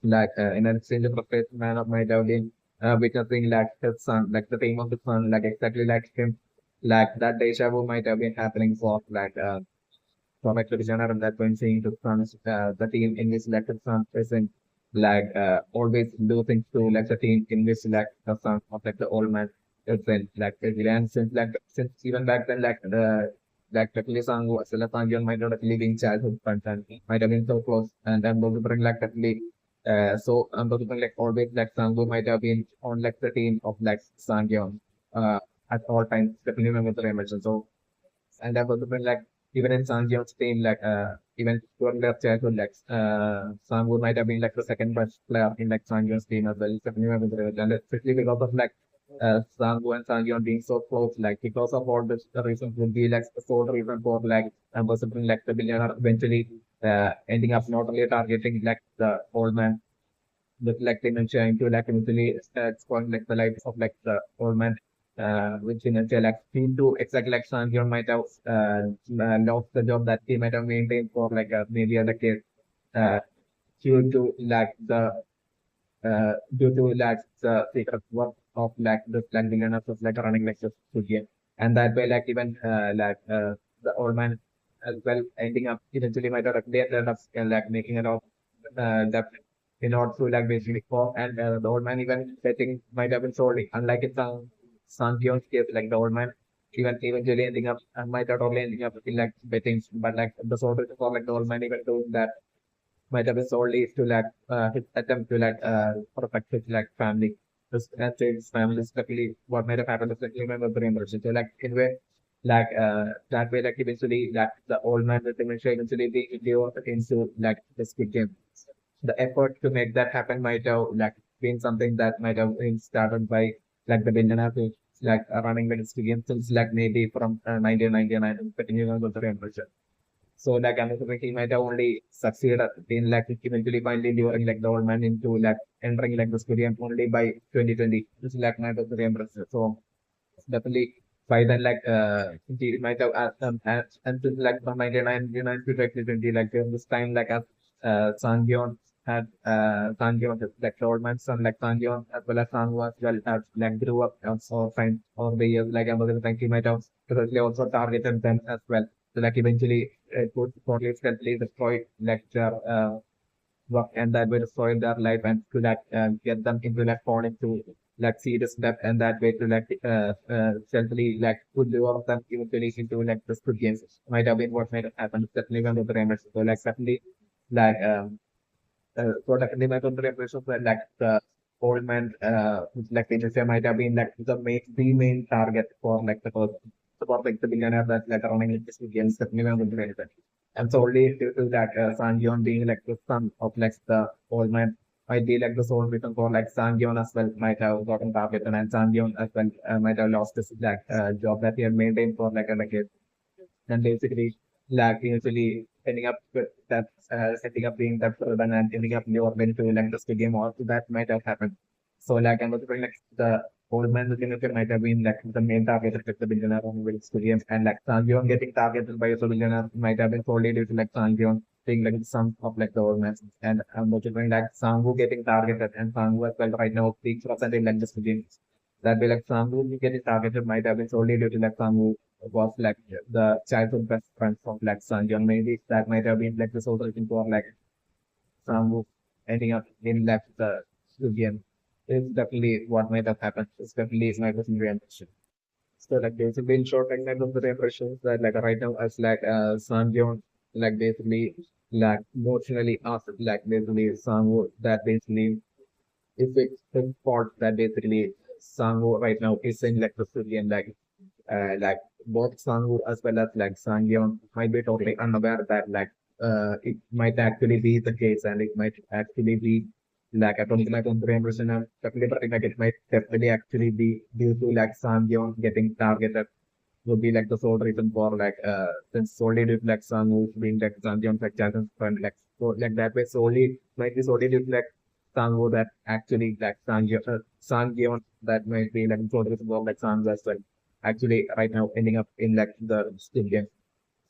like in an exchange of frustration, man of might have been witnessing like his son, like the team of the son, like exactly like him. Like that deja vu might have been happening for like from like the billionaire and that when seeing the son's the team in which like the son isn't like always losing to like the team in which like the son of like the old man isn't like and since even back then like the song was the song might not have living childhood friends and might have been so close and then those bring like definitely so those bring like always like Sangwoo might have been on like the team of like Sangyeon at all times definitely remember the image so and I've also been like even in Sanjeev's team, like even during their childhood, like Sangwoo might have been like the second best player in like Sanjeev's team as well. Definitely remember that. And especially because of like Sangwoo and Sanjeev being so close, like because of all this the reasons would be like the sole reason for like something like the billionaire eventually ending up not only targeting like the old man with like dementia into like eventually spoiling like the life of like the old man which dementia like seem to exactly like Sanjeev might have lost the job that he might have maintained for like maybe a decade uh, due to like the due to like the secret work of like the landing and of like running like the studio and that way like even the old man as well ending up eventually might have they ended up like making it off that in order to like basically for and the old man even betting might have been sold unlike in some Sankyon's case like the old man even eventually ending up might have only ending up in like betting but like the sort of for like the old man even doing that might have been solely to like his attempt to like protect his like family. His his family especially what might have happened is like remember the emergency. So like in way like that way like eventually like the old man with dementia eventually they go into like the Squid Game. the effort to make that happen might have like been something that might have been started by like the billionaire who's like running the game since like maybe from 1999 and continuing with the revolution. So like Amazon he might have only succeeded in like eventually finally luring like the old man into like entering like the studio only by 2020. This is like night of the revolution. So definitely by then like he might have and since like from 1999 to 2020 like during this time like as Sangyeon had Sangyeon like the old man's son like Sangyeon as well as Sang as well as like grew up also fine over the years like Amazon he might have certainly also targeted them as well. So like eventually it would probably destroy like their work and that way destroy their life and to like get them into like fall into like serious debt and that way to like selfily like put the of them eventually into like the Squid Games might have been what might have happened certainly when the Raymond. So like certainly like so definitely my country impressions were like the old man like the might have been like the main target for like the first for like the billionaire that like running into Squid Games certainly when the and solely due to that, Sangyeon being like the son of like the old man might be like the sole reason for like Sangyeon as well might have gotten targeted and Sangyeon as well might have lost his like job that he had maintained for like a decade. And basically like usually ending up with that ending up being that urban and ending up near to like the stadium also that might have happened. So like I'm also like the old man looking at it might have been like the main target of like, the billionaire on the stadium and like Sangyeon getting targeted by a billionaire might have been solely due to like Sangyeon being like the son of like the old man. And I'm also like Sangwoo getting targeted and Sangwoo as well right now being representing like the stadium that way like Sangwoo getting targeted might have been solely due to like Sangwoo was like the childhood best friend of like Sanjay. Maybe that might have been like the sort of thing for like Sangwoo ending up in like the game. Is definitely what might have happened. It's definitely my personal reaction. So like basically in short like that of the impressions that like right now as like Sanjay like basically like emotionally asked like basically Sangwoo that basically if it's his fault that basically Sangwoo right now is in like the civilian like both Sangwoo as well as like Sangyeon might be totally unaware that like it might actually be the case and it might actually be like I don't think like on 300% I'm definitely but like it might definitely actually be due to like Sangyeon getting targeted would be like the sole reason for like since solely due to like Sangwoo being like Sangyeon's like childhood friend like so like that way solely might be solely due to like Sangwoo that actually like Sangyeon that might be like sole reason for like Sangwoo as well actually right now ending up in like the Steam game.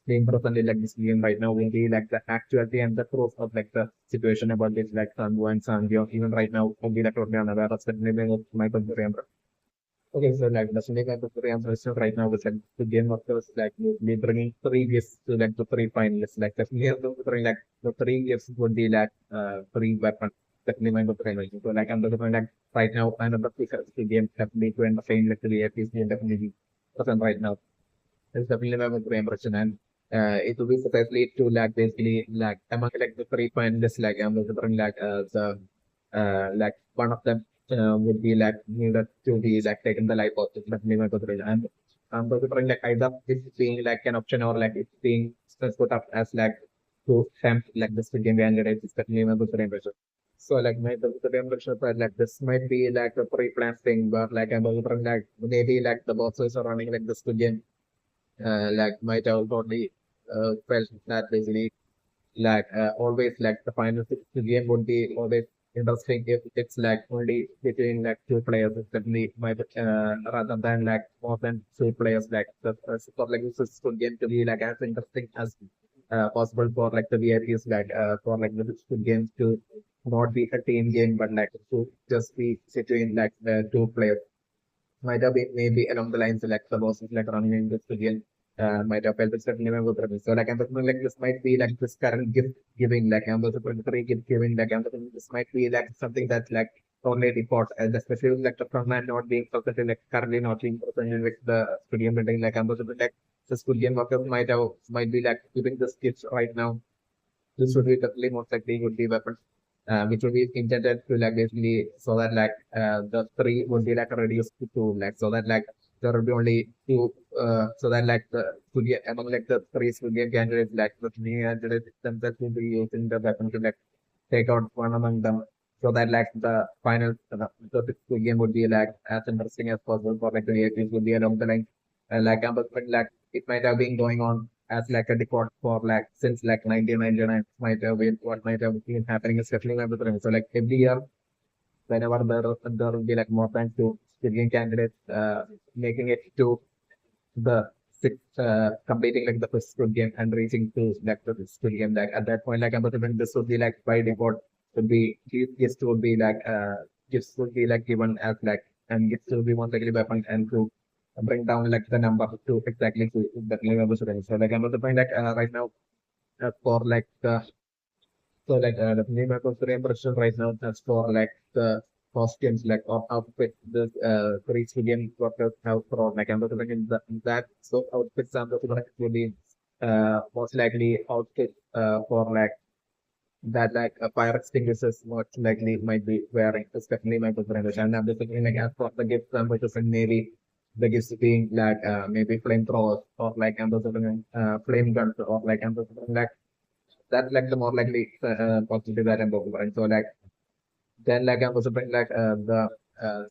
Being present in like this game right now will be like the actuality and the truth of like the situation about this like Sangu and Sangyo. Even right now, will be like totally unaware of the name of my country. Okay, so like the Sunday country right now is like the game of course like we bringing three gifts to like the three finalists. Like definitely bring like the three gifts would be like three weapons. Definitely my country. So like I'm looking like right now another the game definitely to entertain like the APs game definitely present right now. It's definitely my great impression and it will be precisely to like basically like among like the three finalists like I'm considering like the like one of them would be like needed to be like taken the life of definitely my consideration and I'm considering like either this being like an option or like it's being put up as like to tempt like this game candidate is definitely my consideration. So like my the impression that like this might be like a pre-planned thing, but like I'm considering like maybe like the bosses are running like this game like might have totally felt that basically like always like the final game would be always interesting if it's like only between like two players especially might rather than like more than two players like the for like this is good game to be like as interesting as possible for like the VIPs like for like the good games to not be a team game but like to just be between like the two players might have been maybe along the lines like the bosses like running in this again might have felt certainly member premise. So like I'm thinking like this might be like this current gift giving like I'm also three gift giving like I'm thinking this might be like something that's like only report and especially with, like the frontman not being present like currently not being present with the studio building like I'm also like the studio workers might be like giving the skits right now this would be definitely most likely would be weapons, which would be intended to like basically so that like the three would be like reduced to two, like so that like there would be only two, so that like the studio among like the three studio candidates, like the three candidates themselves will be using the weapon to like take out one among them, so that like the final the Squid Game would be like as interesting as possible for like the VIPs would be along the line. Like but like it might have been going on as like a default for like since like 1999 might have been what might have been happening, especially with the so like every year whenever there will be like more than two Squid Game candidates making it to the six completing like the first Squid Game and reaching to like the Squid Game. Like at that point, like I'm assuming this would be like by default would be gifts would be like gifts would be like given as like and gifts would be one likely weapon and to bring down like the number to exactly to the levels range. So like I'm assuming like right now for like the name of the impression right now as for like the costumes like or outfit the three civilian workers have for like I'm looking in that so outfits and the like will be most likely outfit for like that like a fire extinguishers most likely might be wearing especially my presentation. And I'm just thinking like as for the gifts I'm just maybe the gifts being like maybe flamethrowers or like I'm just flame guns or like I'm just like that's like the more likely possibility that I'm talking about. So like then like I'm also bring like the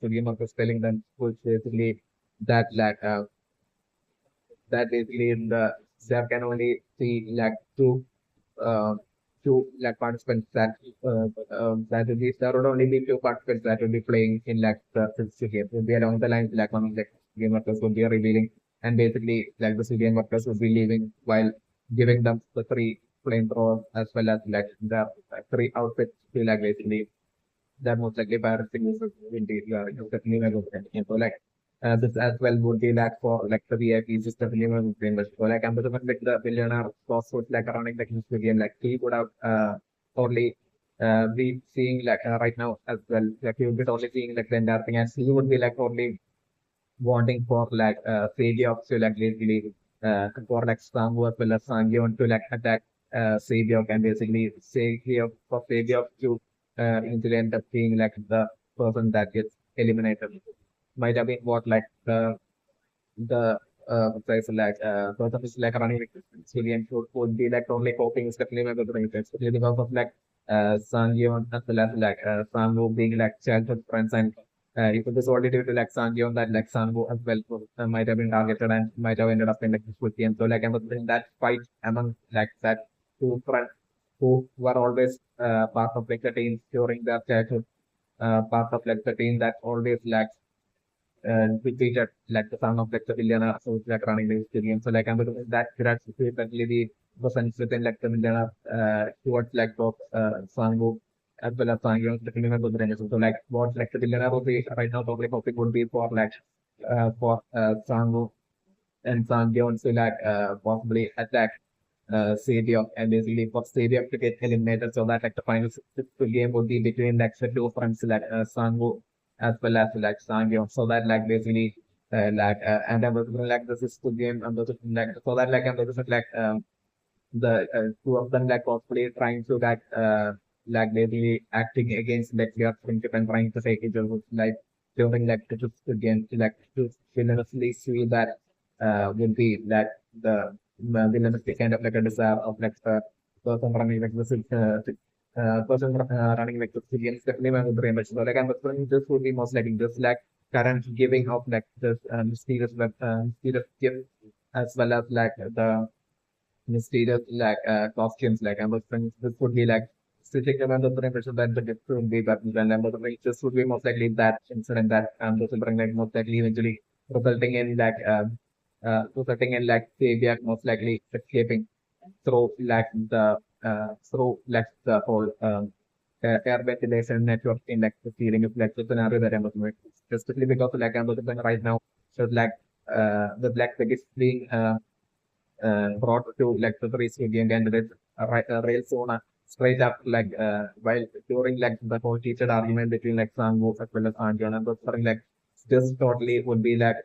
sodium of spelling then which basically that like that basically in the there can only see like uh, two like participants that that will be there would only be two participants that will be playing in like the physical game. Will be along the lines like one of the game workers will be revealing and basically like the civilian workers will be leaving while giving them the three flamethrowers as well as like the three outfits to like basically that most likely pirating is indeed definitely a good thing. So like this as well would be like for like the VIP just definitely one thing. So like I'm just like the billionaire boss would like running the Kings game like he would have only be seeing like right now as well like he would be only seeing like the entire thing as he would be like only wanting for like Savior to like basically for like Sambu as well as Sangyon to like attack Savior and basically Savior for Savior to eventually end up being like the person that gets eliminated. Might have been what like the place like person is like running like Syrian food would be like only hoping is definitely my brother especially because of like Sangyon as well as like Sangu being like childhood friends and if it is already due to like Sangyon that like Sangu as well might have been targeted and might have ended up in like this team. So like I was in that fight among like that two friends who were always part of like the team during their childhood part of like the team that always like we treated like the son of like the billionaire, so it's like running the experience. So like I'm going to that that's definitely the presence within like the billionaire towards like both Sangu as well as Sangu, the billionaire to the ranges. So like what like the billionaire would be right now probably hoping would be for Sangu and Sangu to like possibly attack Stadium and basically for Stadium to get eliminated so that like the final game would be between like the two friends like Sangu as well as like Sangyo. So that like basically and I was like this is the game and those like so that like and those like the two of them like possibly trying to like basically acting against like their friendship and trying to take each other's life during like the game to like to villainously see that would be like the villainous kind of like a desire of like the person running like this person running like the civilians definitely one of the much so like I'm assuming this would be most likely just like current giving of like this mysterious gift as well as like the mysterious like costumes like I'm assuming this would be like switching around the impression that the gift would be but then I'm assuming this would be most likely that incident that this will bring like most likely eventually resulting in resulting in like Savior most likely escaping through like the whole air ventilation network in like the ceiling of like the scenario that I'm assuming. Especially because like I'm assuming right now so like the black bag is being brought to like the three Indian candidates rail zone straight up like while during like the whole heated argument between like Sangu as well as Anjan and those like this totally would be like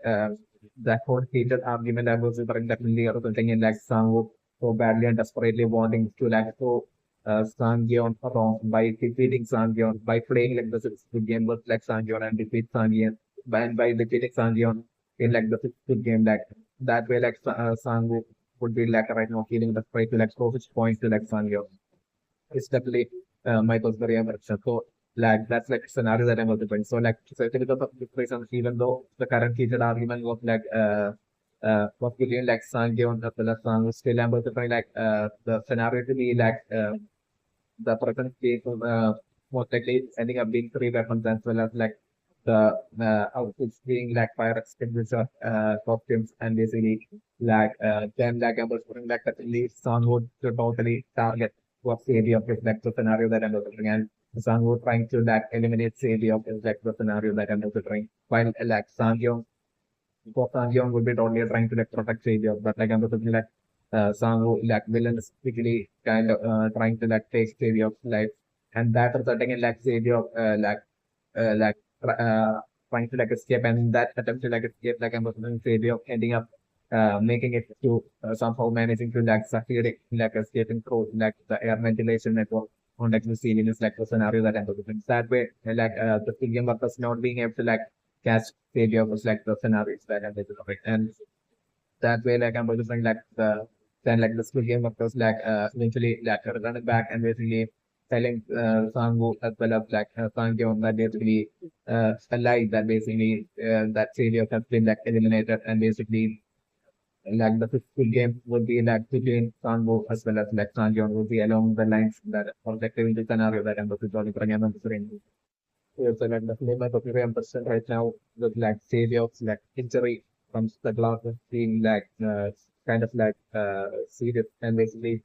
that whole heated argument that was definitely resulting in like Sangu so badly and desperately wanting to like so Sangyeon wrong by defeating Sangyeon by playing like the game was like Sangyeon and defeat Sangyeon by defeating Sangyeon in like the fifth game like that way like Sangu would be like right now feeling the fight to like score which point to like Sangyo. It's definitely my personal impression. So like that's like scenario that I'm going to bring. So like so because of this reason, even though the current heated argument was like was between like Sangyeon as well as Sang, still I'm going to bring like the scenario to be like the present case of most likely ending up being three weapons as well as like the outfits being like fire extinguisher costumes and basically like then like I was putting like at least Sun would to totally target what area of his like the scenario that I'm looking and Sun would trying to like eliminate area of his like the scenario that I'm looking while like Sangyong for Sangyong would be totally trying to like protect area but like I'm looking like Sangu like villains quickly kind of trying to like take Savior's life, and that resulting in like Savior like trying to like escape, and that attempt to like escape like I'm Muslim Savior ending up making it to somehow managing to like succeed in like escaping through like the air ventilation network on like the ceiling is like the scenario that I'm looking. That way, like the civilian workers not being able to like catch Savior was like the scenarios that I'm looking, and that way like I'm producing like then like the Squid Game workers like eventually like running back and basically telling Sangu as well as like Sangyeon that basically a lie that basically that failure has been like eliminated and basically like the Squid Game would be like between Sangu as well as like Sangyeon would be along the lines that objective in the scenario that I'm going. Yes, and like definitely my popular percent right now with like failure of like injury from the glass being like kind of like serious and basically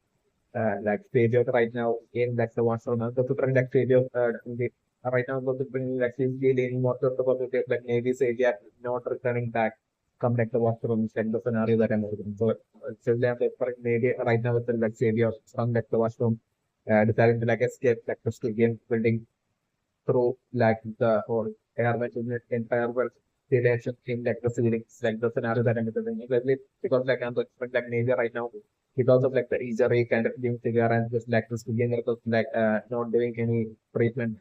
like failure right now in like the washroom. The super like failure right now the bring like really in most of the public like Navy say yeah not returning back come like the washroom is like the scenario that I'm looking. So still they have like for Navy right now with the like failure from like the washroom deciding to like escape like the skill game building through like the whole airline in the entire world relation in like the feelings, like the scenario that I'm living in. Because like I'm expect like Navy right now, because of like the injury kind of being figure and just like this beginning because like not doing any treatment.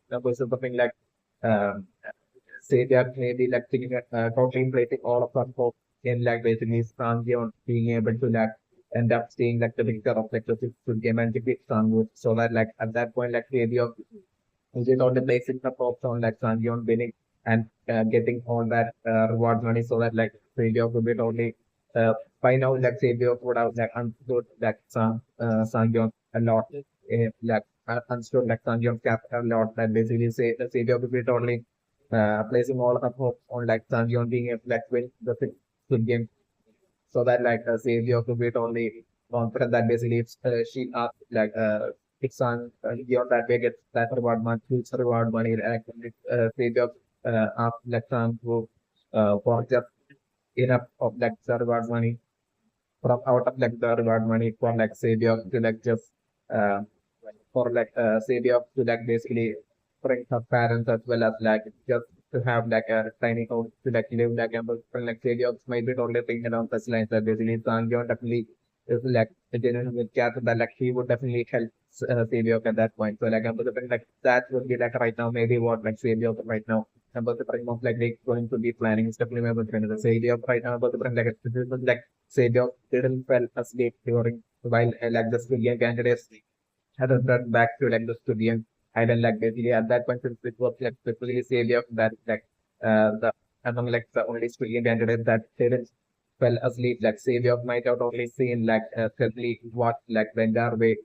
Because something like um say they are maybe like thinking contemplating all of us hope in like basically Sanji being able to like end up seeing like the picture of like the fifth game and defeat Sangu so that like at that point like the idea of which on the basic support on like Sanjeev winning and getting all that reward money so that like Savior could be only by now like Savior would have like understood like Sanjeev a lot like understood like Sanjeev cap a lot that basically say the Savior could be only placing all of the hope on like Sanjeev being able to like win the fifth game so that like Savior could be only confident that basically if she asked like it's on beyond that way gets that reward money, future reward money, like Savior asked like to for just enough of like the reward money from out of like the reward money for like Savior to like just uh, for like Savior to like basically bring her parents as well as like just to have like a tiny house to like live like a like Savior might be totally thinking along such lines that basically Sangyeon definitely is like a genuine with character that like he would definitely help Savior at that point. So like I'm like that would be like right now maybe what like Savior right now. About the prime of like they going to be planning is definitely my friend. The Savior right now about the prime like Savior didn't fell asleep during while like the civilian candidates had returned back to like the studio island like basically at that point since it was like specifically savior that like the among like the only studio candidate that didn't fell asleep like savior might have only seen like certainly what like the entire way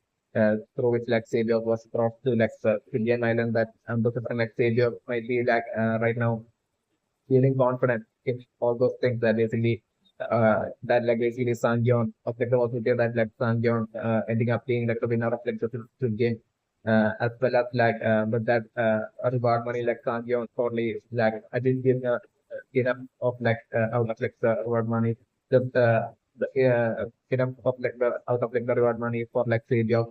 through which like savior was brought to like the Indian island that the different like savior might be like right now feeling confident in all those things that basically that like basically Sangyeon of like the possibility that like Sangyeon ending up being like the winner of like the game as well as like but that reward money like Sangyeon totally like I didn't give enough of like out of like the reward money just the enough of like the out of like the reward money for like Savior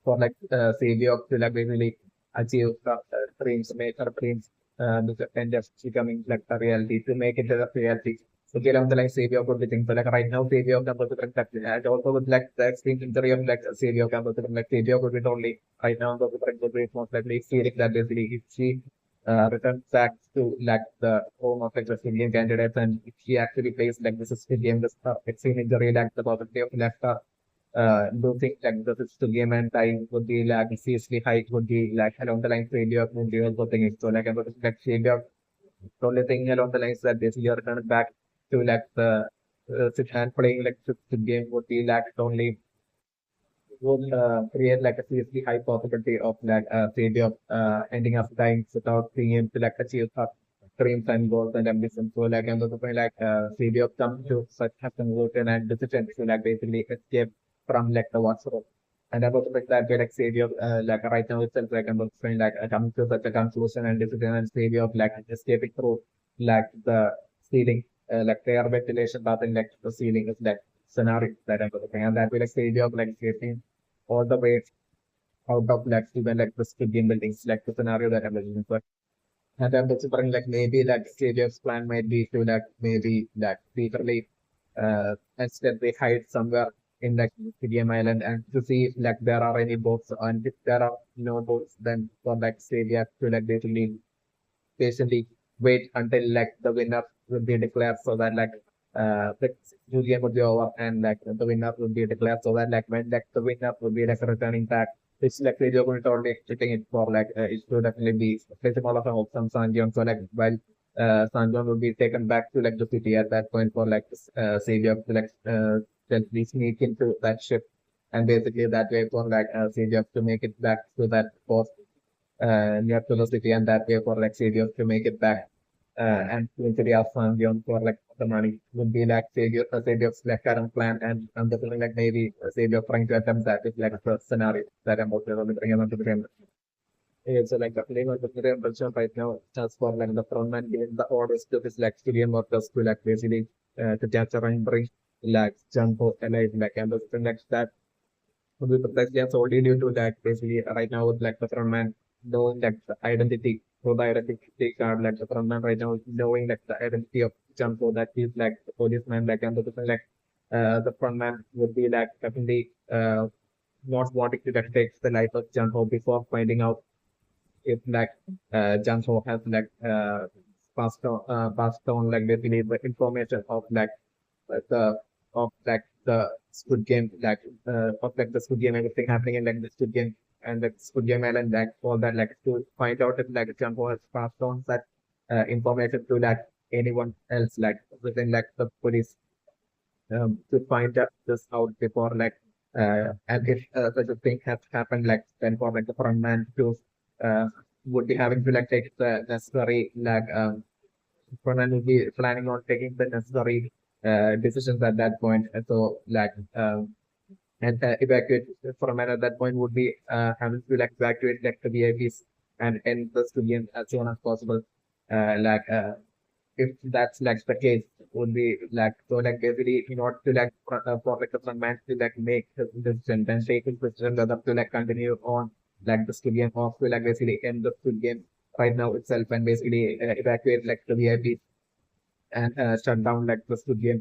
for like savior to like basically achieve the dreams, make her dreams and just becoming like a reality to make it a reality. So get on the like savior could be things. So like right now savior number to like and also with like the extreme injury of like savior number to like savior could be only right now the could be most likely feeling that basically if she returns back to like the home of like the Indian candidates and if she actually plays like this is game this extreme injury like the possibility of left her do think like the physical game and time would be like seriously high would be like along the line failure would be also thinking. So like I was like failure the only thing along the lines that basically are kind of back to like the sit and playing like the game would be like only would create like a seriously high possibility of like failure of ending up dying without being able to like achieve dreams and goals and ambitions. So like I'm also like failure of come to such happen routine and decisions to like basically escape from like the what's wrong. And I'm also that way like failure like right now itself like I'm also like coming to such a conclusion and decision and failure of like escaping through like the ceiling like the air ventilation pattern like the ceiling is like scenario that I'm looking and that will like failure of like escaping all the way out of like even like the Squid Game buildings, like the scenario that I'm looking for. And I'm considering like maybe that Stadium's plan might be to like maybe like literally instead they hide somewhere in like Stadium Island and to see if like there are any boats and if there are no boats then for like Stadia to like basically patiently wait until like the winner will be declared so that like the game would be over and like the winner will be declared so that like when like the winner will be like returning back it's like radio going to only hitting it for like it should definitely be facing all of the hopes on Sanjeon so like while Sanjeon will be taken back to like the city at that point for like savior to like gently sneak into that ship and basically that way for like savior to make it back to that post near to the city and that way for like Savior to make it back and eventually ask Sanjeon for like the money would be like Savior's like current plan and the feeling like maybe Savior trying to attempt that is like the scenario that I'm also bringing onto the game. It's like the playing of the game version right now just for like the frontman giving the orders to his like civilian workers to like basically to capture and bring like Jun-ho alive like and the thing like that with the presidents only due to that basically right now with like the frontman knowing like the identity so the identity card like the frontman right now is knowing like the identity of Jumbo that he's like the policeman like and like the frontman would be like definitely not wanting to like take the life of Jumbo before finding out if like Jumbo has like passed on like basically the information the of like the Squid Game, of like the Squid Game, everything happening in like the Squid Game and the Squid Game Island, like all that, like to find out if like Jumbo has passed on that information to like anyone else, like within like the police, to find out this out before like and if such a thing has happened, like then for like the front man to uh, would be having to like take the necessary Conan will be planning on taking the necessary decisions at that point. And so, like, and evacuate for a man at that point would be having to like evacuate like the VIPs and end the studio as soon as possible. Like, if that's like the case, would be like so like basically in order to like for like the front man to like make his decision, then take his decision rather to like continue on like the studio or to like basically end the studio right now itself and basically evacuate like the VIPs and shut down like the studio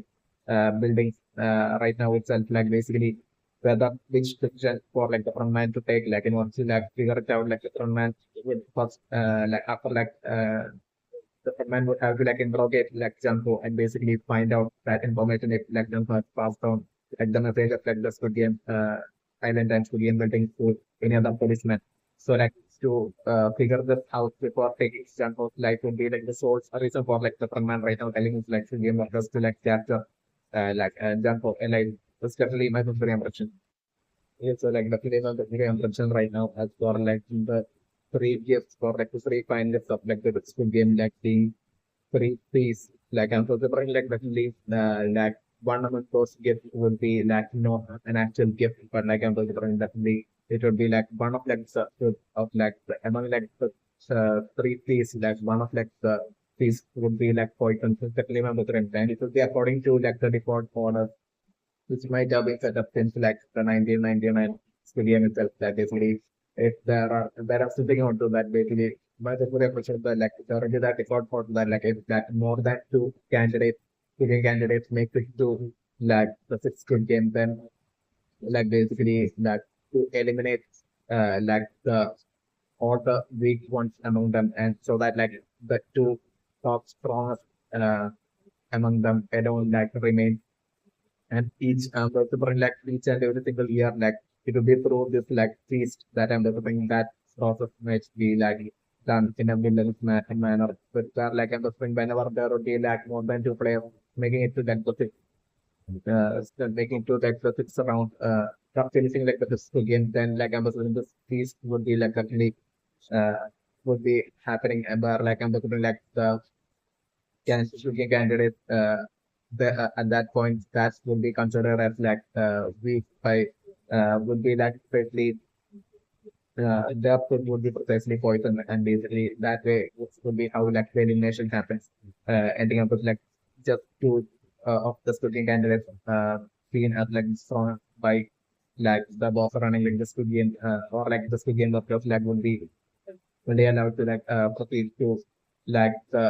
buildings right now itself like basically whether which decision for like the front man to take like in order to like figure it out like the front man would first like after like the front man would have to like interrogate like Junko and basically find out that information if like Junko has passed on like the message of like the studio island and studio building to any other policeman so like to figure this out before taking Stanford's life would be like the source reason for like the frontman right now telling his like game workers to like capture Stanford and like that's definitely my very impression. Yeah, so like definitely my very impression right now as for like the three gifts for like the three finalists of like the Squid Game like the three fees like I'm considering like definitely like one of those gifts would be like not an actual gift but like I'm considering definitely it would be like one of like of like among like the three fees like one of like the fees would be like poison definitely I'm considering and it would be according to like the default order which might have been set up since like the 1999 stadium itself. That basically, if there are something onto that basically, but if we appreciate the like the already that record for that like if that more than two candidates make it to like the sixth good game, then like basically like to eliminate like the all the weak ones among them, and so that like the two top strongest uh, among them alone like remain and each bring like each and every single year like it will be through this like feast that bring that process which be like done in a manner but like bring whenever there would be like more than two players making it to that position making to like the six around finishing like the physical game then like this feast would be like actually uh would be happening and like like the looking candidate at that point that would be considered as like weak by would be like especially their food would be precisely poison and basically that way would be how like the elimination happens ending up with like just two of the looking candidates seen as like strong by like the boss running like the studio or like the studio of like would be when they allowed to like proceed to like the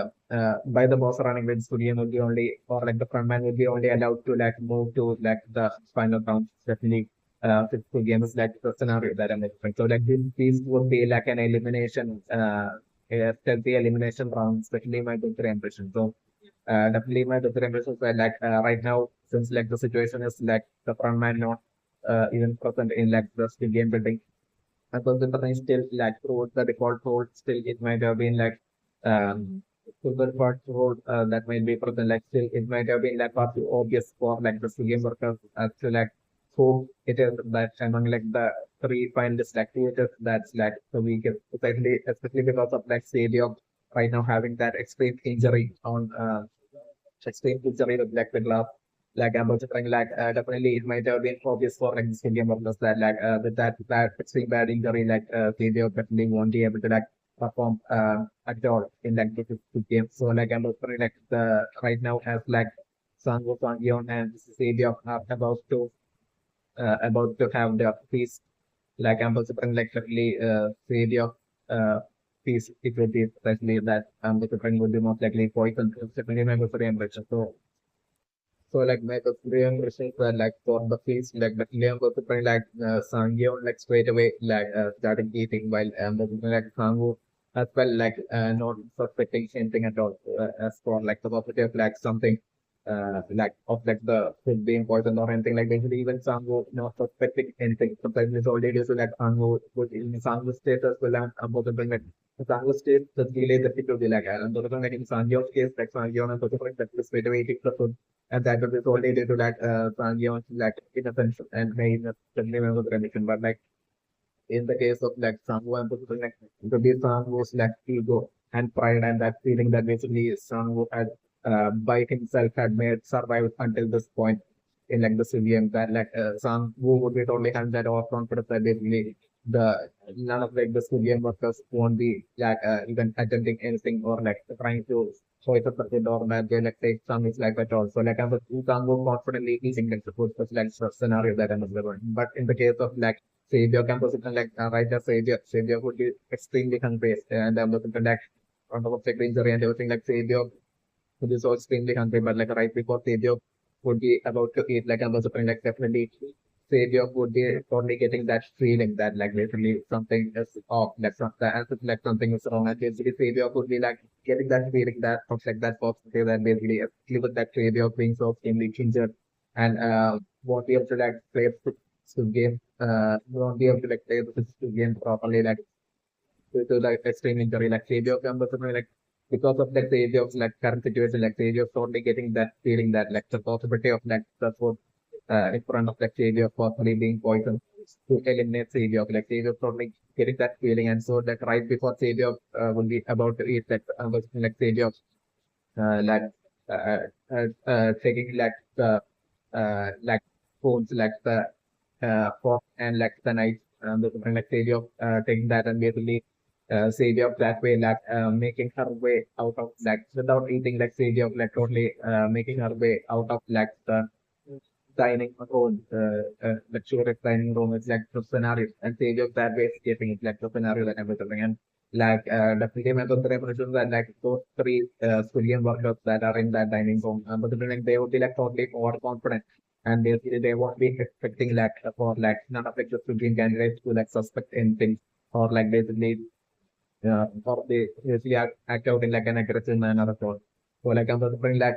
by the boss running with studio would be only or like the frontman would be only allowed to like move to like the final round definitely the game is like the scenario that I'm expecting. So like these would be like an elimination a stealthy elimination round, especially my good impression. So definitely my good impressions were like right now since like the situation is like the frontman not even present in like the game building and percentile still like throughout the default role still it might have been like to the default role that might be present like still it might have been like far too obvious for like the game workers to like who it is that among like the three finalists like who it is that's like the weakest especially because of like Sadio right now having that extreme injury on extreme injury with like the glove like I'm also trying like definitely it might have been obvious for like this game of that like with that extreme bad injury like Sadio definitely won't be able to like perform at all in like the game. So like I'm also like the right now as like Sango Sangyeon and Sadio are about to have their piece like I'm also like definitely Sadio piece it would be especially that the would be most likely poison to definitely member for the so so like make a Korean version where like for the feast like the Korean was pretty like Sangyeon like straight away like started eating while like Sangu as well like not suspecting anything at all as for like the positive like something like of like the food being poisoned or anything like basically even Sangu not suspecting anything. Sometimes it's already due to like Sangu would in Sangu state as well and about the like Sangu state the delay that it will be like and the like in Sangyeon's case like Sangyeon and Kochi that is straight away eating the food and that was only due to that Sangyeon's like innocence and naiveness that remember the condition. But like in the case of like Sangwoo and Putu, like the big Sangwoo's like ego and pride and that feeling that basically Sangwoo had by himself had made survive until this point in like the civilian that like Sangwoo would be totally having that overconfidence that basically the none of like the civilian workers won't be like even attempting anything or like trying to poison the kid or that they like take some his life at all. So like I was Sangwoo confidently eating like the food was like scenario that I'm observing. But in the case of like Savior composition like right as Savior would be extremely hungry and I'm looking to like on top of like injury and everything like Savior would be so extremely hungry but like right before Savior would be about to eat like I'm also like definitely Savior would be totally getting that feeling that like basically something is off like the answer to like something is wrong and basically Savior would be like getting that feeling that of like that positive that basically with that Savior being so extremely injured and won't be able to like play the game won't be able to like play the game properly like due to like extreme injury like Savior comes like because of like Saviour's like current situation like Savior totally getting that feeling that like the possibility of like the food in front of like Savior possibly being poisoned to eliminate Savior like Savior totally getting that feeling and so like right before Savior will be about to eat like Savior like uh, taking like phones like the fork and like the knife the something like Savior taking that and basically Savior that way like making her way out of like without eating like Savior like totally making her way out of like the dining room luxurious dining room it's like the scenario and Savior that way escaping it like the scenario that I'm telling and like definitely my representations that like those three civilian workers that are in that dining room but like they would be like totally overconfident and they won't be expecting like for like none of like the civilian candidates to like suspect anything or like basically or they usually act out in like an aggressive manner or so. So like I'm preferring like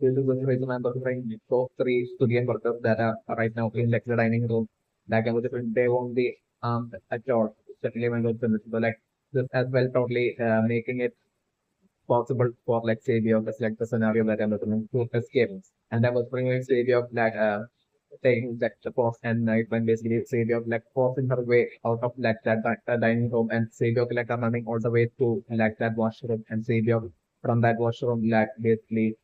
this is the reason I'm preferring top three student workers that are right now in like the dining room. Like I'm preferring they won't be at all. Certainly when so like this as well totally making it possible for like say the of like the scenario that I'm looking to escape. And I was bringing a stage of like taking like the post and night when basically say of like forcing her way out of like that dining room and say of like running all the way to like that washroom and say of from that washroom like basically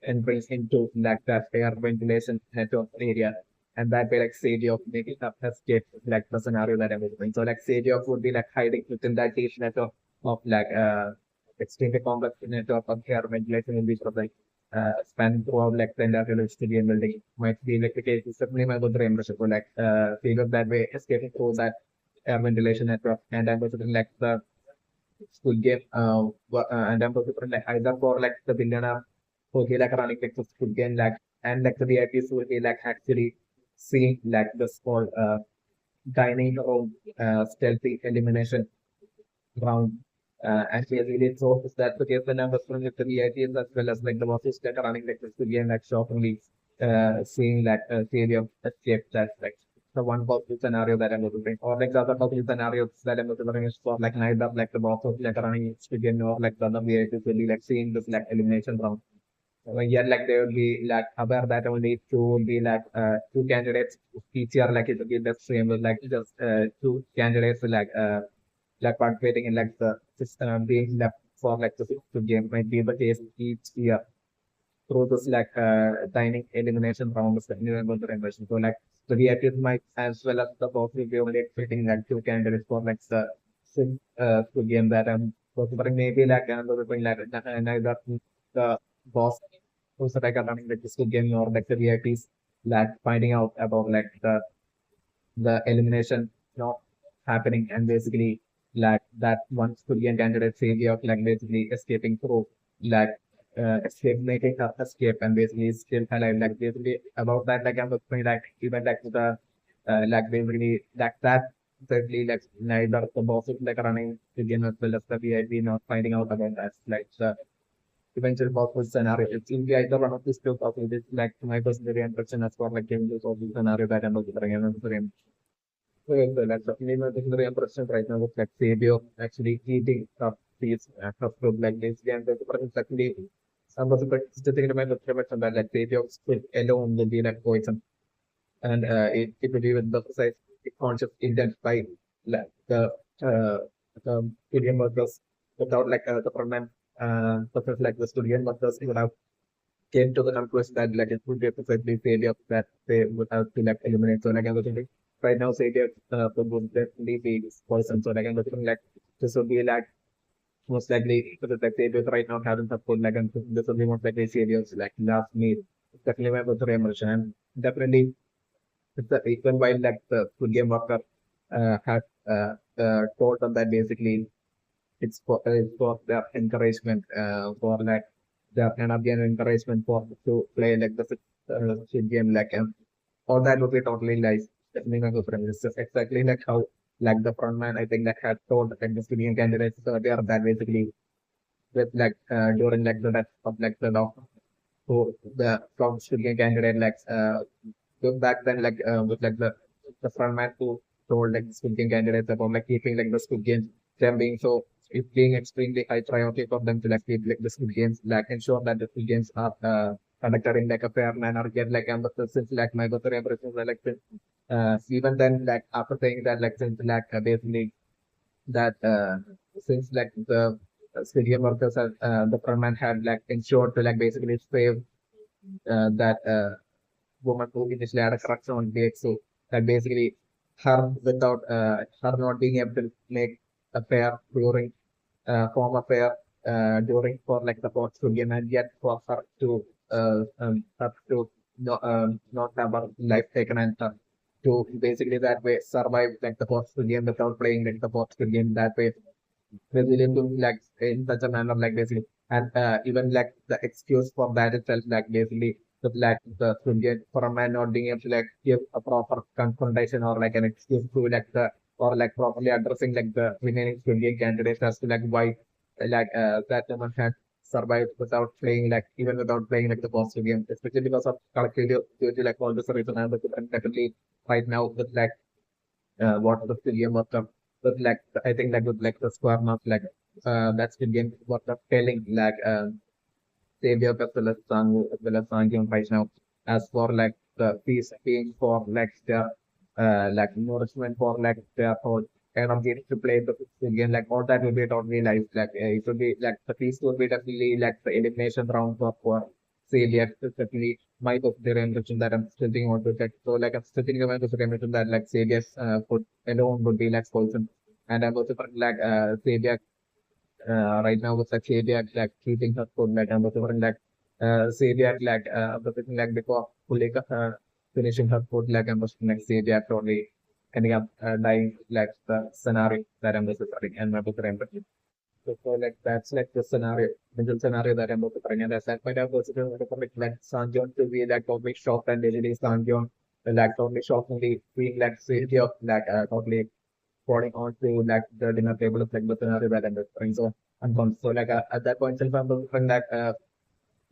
entering into like that air ventilation network area. And that way like Savior of making up escape like the scenario that I'm doing. So like Savior of would be like hiding within that deep network of like extremely complex network of air ventilation in which of like spanning throughout like the entire stadium building might be like the case is certainly my good impression. So like Savior that way escaping through that air ventilation network and I'm considering like the Squid Game, and I'm looking like either for like the billionaire who he like running like the Squid Game like and like the VIPs who he like actually seeing like this whole dining room stealthy elimination round. And basically so is that the case when I'm referring to the VIPs as well as like the bosses that are running like the Squid Game like shockingly seeing like a theory of escape that's like the one possible scenario that I'm looking for. Or like the other possible scenarios that I'm looking is for like neither like the boss of like running again or like the other VIPs will be like seeing this like elimination round. So yeah, like they will be like aware that only two will be like two candidates each year like it will be the same with like just two candidates like participating in like the system being left for like the game might be the case each year through this like dining elimination rounds that you are going to invest. So like the VIPs might as well as the boss will be only expecting like two candidates for like the game that but maybe like another thing like neither the boss who's like running like this game or like the VIPs like finding out about like the elimination not happening and basically like that one Korean candidate failure of like basically escaping through like escape making her escape and basically still alive like basically about that like I'm looking like even like the like basically like that certainly like neither the boss is like running again as well as the VIP not finding out about that like the eventual possible scenario. It will be either one of these two possibilities like my personal impression as for like giving this or the scenario that I'm looking at. Well, that's definitely my secondary impression right now with like Fabio actually eating these fruit like this game. It's actually some of the just thinking about the premise that like Fabio alone will be like poison and it will be with the precise conscious intent by like uh, the studio workers without like the frontman such like the studio workers would have came to the conclusion that like it would be a perfectly failure that they would have to like eliminate. So like I was thinking right now failure would definitely be this person. So like I'm looking like this would be like most likely because like failures right now haven't support like and this would be most likely failures like last meal. Definitely my birthday immersion and definitely it's the even while like the good game worker had told them that basically it's for their encouragement for like their energy and encouragement for to play like the shit game like all that would be totally lies. Definitely not good It's just exactly like how like the frontman I think that had told like the studio candidates earlier that basically with like during like the death of like the doctor who the from studio candidate like so back then like with like the frontman who told like the studio candidates about like keeping like the Squid Games them being so it being extremely high priority for them to like keep like the Squid Games like ensure that the Squid Games are conducted in like a fair manner get like but since like my brother impressions are like even then like after saying that like since like basically that since like the studio workers the frontman had like ensured to like basically save that woman who initially had a crush on Blake. So that basically her without her not being able to make a pair during form a pair during for like the Portugal game and yet for her to not have her life taken and to basically that way survive like the Portugal game without playing like the Portugal game that way Brazilian to like in such a manner like basically and even like the excuse for that itself like basically the like the Indian for a man not being able to like give a proper confrontation or like an excuse to like the or like properly addressing like the remaining Indian candidates as to like why like that woman had survive without playing like even without playing like the positive game, especially because of collectivity like all this reason I'm definitely right now with like what the Squid Game was with like I think like with like the square mark like that Squid Game was telling like Savior as well as Sangu as well as Sangyun right now as for like the peace being for like their like nourishment for like their whole energy to play the game like all that will be totally like it will be like the peace will be definitely like the elimination round for Celia definitely my of their ambition that I'm still thinking on to get so like I'm still thinking about the ambition that like Celia's food alone would be like poison and I'm also like Celia right now with like Saviak like treating her food like I'm also like Saviak like the thing like before fully finishing her food like I'm also like Saviak only ending up dying like the scenario that I'm also and my book so like that's like the scenario, mental scenario that I'm preparing. And that's that point I was like Sanjon to be like totally shocked and literally Sanjon like totally shockingly being like city of like totally falling onto like the dinner table of like the scenario that I'm preparing. So unconscious. So like at that point itself I'm preparing that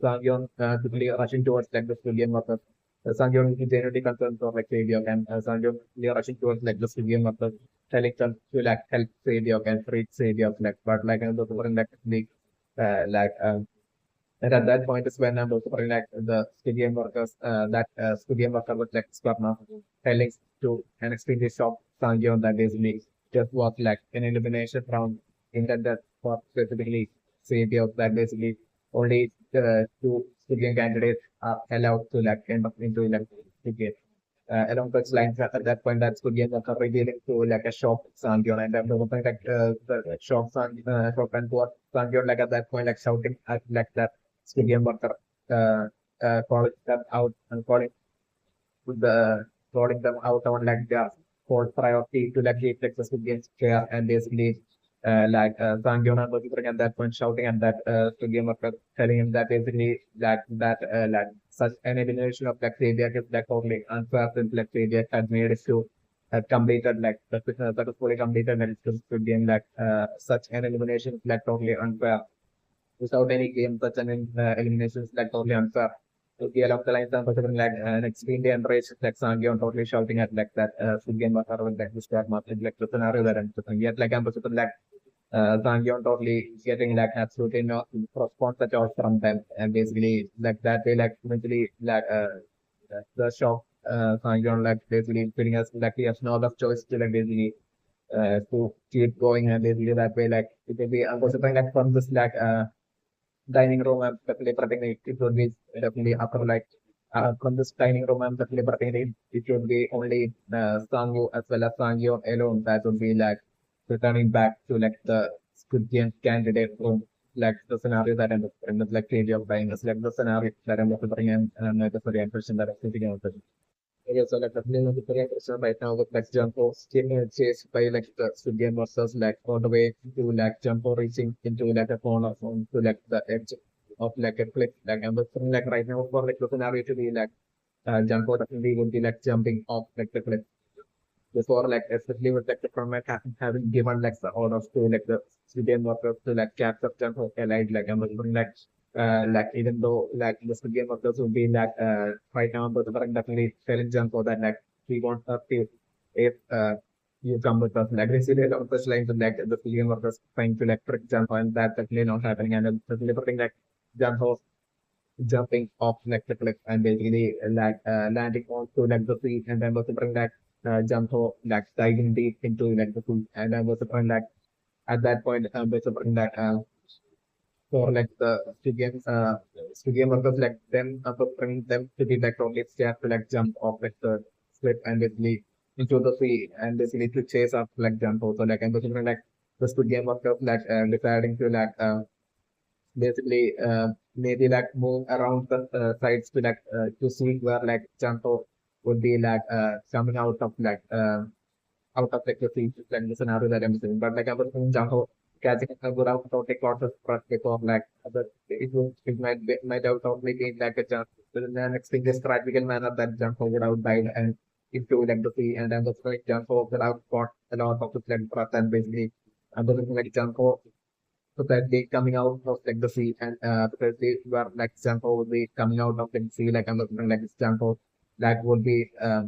Sangyeon quickly rushing towards like the civilian workers. Sangyeon is genuinely concerned for like Savior and Sangyeon really rushing towards like the civilian workers, telling them to like help Savior and treat Savior like but like the super like like and at that point is when I'm also like the civilian workers that civilian worker was like Sparna telling to an extremely shocked Sangyeon that basically just was like an elimination round intended for specifically Savior that basically only two civilian candidates are allowed to like end up into like the game. Along those lines, at that point, that's good game that are revealing to like a shock Sangyon, and I'm looking like the shock shock and what Sangyon like at that point like shouting at like that stadium worker, calling them out and the calling them out on like their core priority to like get like the games chair and basically Sangyona was at that point shouting at that game worker telling him that basically like such an elimination of like failure is like totally unfair since like failure had made it to completed like that is fully completed and it's to game like such an elimination is like totally unfair without any game such an elimination is like totally unfair. So the along the lines of like an extremely enraged like Sangyon totally shouting at like that Sugen Bakar with like the square market like the scenario that I'm yet like I'm like Sangyon totally getting like absolutely no response at all from them and basically like that way like eventually like the shock Sangyon like basically feeling us like he has no other choice to like basically to keep going and basically that way like it will be unfortunately like from this like dining room I'm definitely protecting it would be definitely upper like from this dining room I'm definitely protecting it would be only Sangyu as well as Sangyo alone that would be like returning back to like the Squid Game candidate room like the scenario that I'm like crazy of buying is like the scenario that I'm preparing and the very question that I'm thinking of. Okay, so like definitely the very question right now with like Jumpo still chased by like the Sudian versus like all the way to like Jumpo reaching into like a corner from to like the edge of like a cliff. Like I'm looking like right now for like the scenario to be like Jumpo definitely would be like jumping off like the cliff before like especially with like the format having given like the orders to like the Sudian workers to like capture Jumpo allied like I'm looking like even though like the Squid Game workers will be like right now, but we're definitely telling them for that like we want if you come with us like this is on such lines and like the Squid Game workers trying to like trick jump and that definitely not happening and then delivering like jump off jumping off like the cliff and basically like landing onto like the sea and then was bring that jump off like diving deep into like the sea and then was like at that point was bring that for like the studio workers like them bring them to be like only scared to like jump off like the slip and basically into the sea and basically to chase up like jump also like and basically like the studio workers like deciding to like basically maybe like move around the sides to like to see where like jump would be like coming out of like the scene and the scenario that I'm saying. But like I was saying, Jungho catching a good out of take lots of trust before like it might have totally been like a chance. But then the next thing is practical manner that Jungho would have died and into like the sea and then the like Jungho would have got a lot of the like trust and basically I'm looking like Jungho supposedly coming out of like the sea and supposedly where like Jun-ho would be coming out of the sea like I'm looking like Jun-ho that would be uh,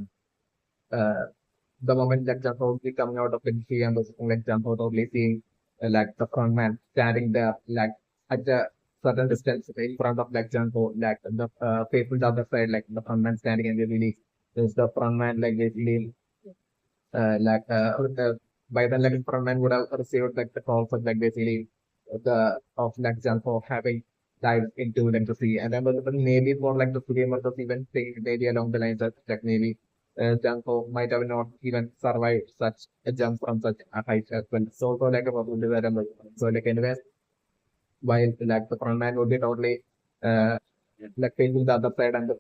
the moment that Jun-ho would be coming out of the sea and was like Jun-ho totally seeing like the front man standing there like at a certain distance in front of like Jun-ho like the people the other side like the front man standing and really there's the front man like basically like by then like Frontman would have received like the calls of like basically the of like Jun-ho having dived into like the sea and then but maybe for like the film or the even thing maybe along the lines of like maybe Jun-ho might have not even survived such a jump from such a height as well. So like a possibility that so like anyways while like the Frontman would be totally uh like facing the other side and the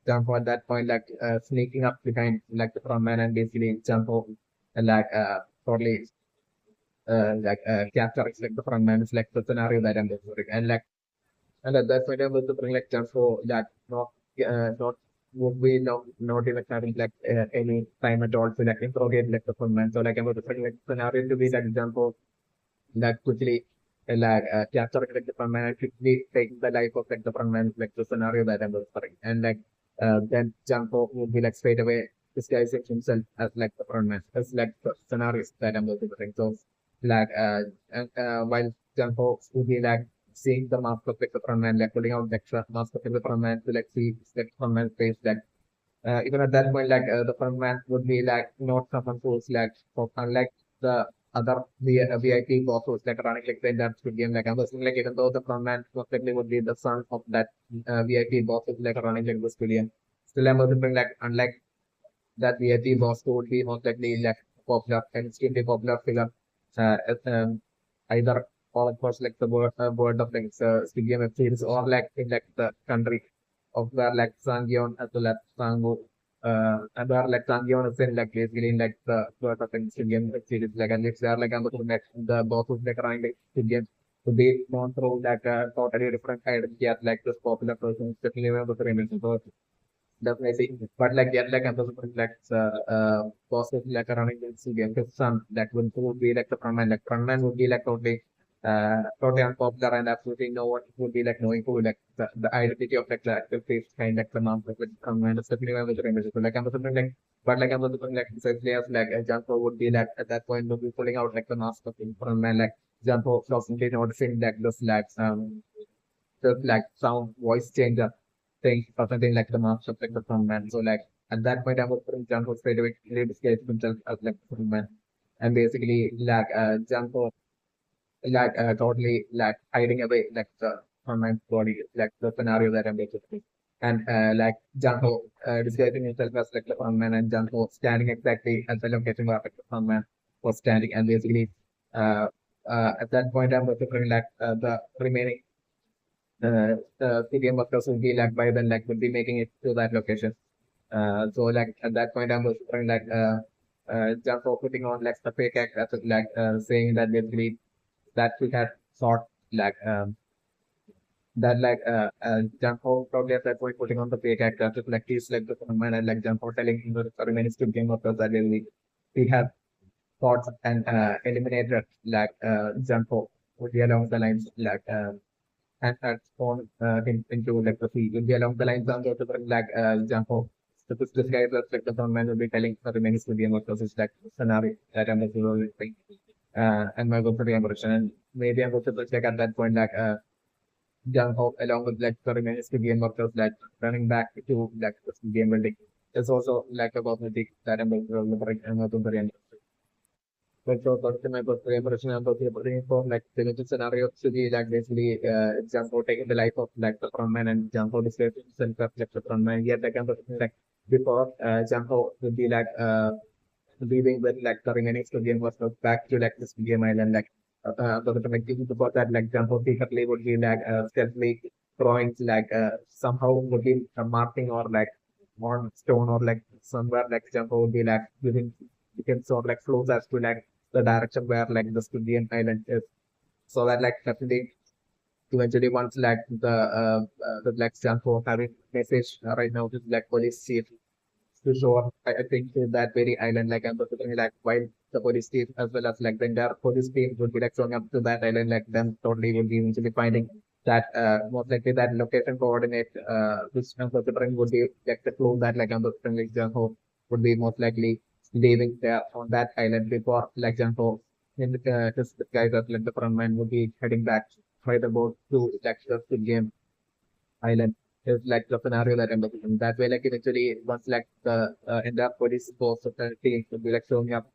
Jun-ho at that point like sneaking up behind like the Frontman and basically Jun-ho like totally capturing like the front man is like the scenario that I'm doing and like and at that point I was to bring like chance for that not would be not even having like any time at all to like interrogate like the front man so like I was to bring like scenario to be like example that quickly capturing like the front man and quickly taking the life of like the front man like the scenario that I'm referring and like then Jun-ho would be like straight away disguising himself as like the front man as like the scenarios that I'm referring so like and while Jun-ho would be like seeing the mask of like the front man like pulling out the extra mask of like, the front man to like see like front man's face like even at that point, like the front man would be like not someone who's like so unlike the other VIP boss who's like running like the entire Squid game. Like I'm assuming like even though the front man most likely would be the son of that VIP boss who's like running like the Squid game. Still, I'm assuming like unlike that VIP boss who would be most likely like popular and extremely popular figure, either all across like the world of like Squid game web series or like in like the country of where like Sangyeon as well as Sangwoo and where like Sangyeon is in like basically in like the world of like Squid game web series like and it's there like I'm looking at the boss who's like running like Squid game to be known through like a totally different identity as like this popular person, especially when the famous. Definitely. But like yeah, like I'm supposed like process like running this game because some that would be like the frontman. Like frontman would be like totally unpopular and absolutely no one would be like knowing who like the identity of like the active face kind like the mom like frontman is definitely one of the images. So like I'm supposed like but like I'm supposed like essentially as like a Jumpo would be like at that point would be pulling out like the mask of the frontman like Jumpo constantly noticing like this like just like sound voice changer thing or something like the master of like the frontman. So like at that point I was putting Junko straight away really disguised himself as like the frontman. And basically like Junko like totally like hiding away like the frontman's body, like the scenario that I'm basically. And like Junko disguising himself as like the frontman and Junko standing exactly at the location where like, the frontman was standing and basically uh at that point I'm putting like the remaining CDM workers will be like by then like will be making it to that location. So like at that point I'm also like just for putting on like the fake act as like saying that basically that we had thought like that like Janko probably at that point putting on the fake act as like he's like the man and like Janko telling him the remaining two game workers that we have thought and eliminated like Janko would be along the lines like and had gone into like the sea. Will be along the lines of the like Jumpo. So this guy like the front man will be telling the remaining studio workers is like scenario that I'm going and my go for the impression and maybe I'm going to like at that point like Jumpo along with like the remaining studio workers like running back to like the game building. It's also like a possibility that I'm going to remember. Like so sort my first impression about the for like the little scenario to be like basically Janko taking the life of like the frontman and Janko displacing himself as like the frontman. Yet like I'm like before Janko would be like leaving with like the remaining studio was back to like this game island like like before that like Janko secretly would be like stealthily drawing like somehow would be marking or like on stone or like somewhere like Janko would be like giving you can sort of like flows as to like the direction where like the Squid island is. So that like definitely eventually once like the like Stanford having message right now to like police chief to show up I think to that very island like I'm particularly like while the police chief as well as like the entire police team would be like showing up to that island, like them totally would be eventually finding that most likely that location coordinate which I'm considering would be like the clue that like I'm considering like Jung-ho would be most likely leaving there on that island before like Jung-ho in his disguise as like the frontman would be heading back by the boat to like the Squid Game island is like the scenario that I'm looking at. That way, like eventually, once like the entire police force of the team would be like showing up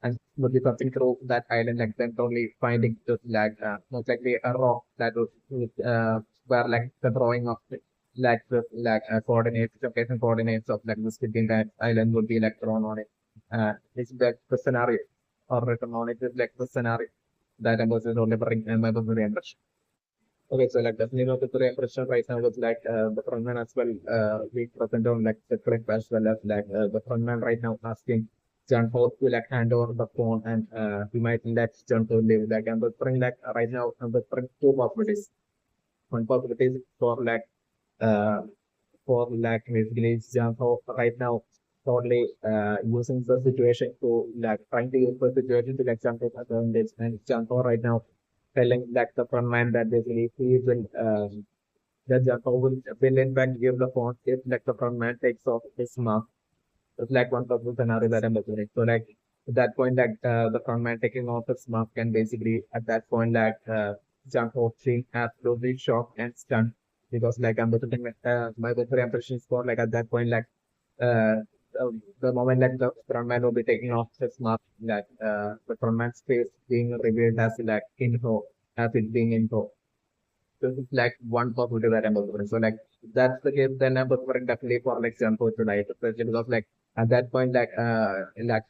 and would be passing through that island, like then only finding just like most likely a rock that was where like the drawing of like the coordinates, location coordinates of like the sitting that island would be like drawn on it. It's like the scenario or written on it is like the scenario that I was delivering and my was very interesting. Okay, so like definitely not the impression right now was like the frontman as well being present on like the clip as well as like the frontman right now asking Jun-ho to like hand over the phone and he might let Jun-ho live. Like I'm whispering like right now I'm whispering two possibilities. One possibility is uh for like basically Jun-ho right now totally using the situation to like trying to use the situation to like Jun-ho's advantage and Jun-ho right now telling like the frontman that basically he will the Jumbo will in fact give the phone if like the frontman takes off his mask. It's like one possible scenario that I'm looking at. So like at that point like the frontman taking off his mask and basically at that point like Jumbo being absolutely shocked and stunned because like I'm looking at my very impression is for like at that point like uh, the moment like the frontman will be taking off his mask like the frontman's face being revealed as like info as it being info. This is like one possibility that I'm preferring. So like if that's the case, then I'm preferring definitely for like example tonight, especially because like at that point like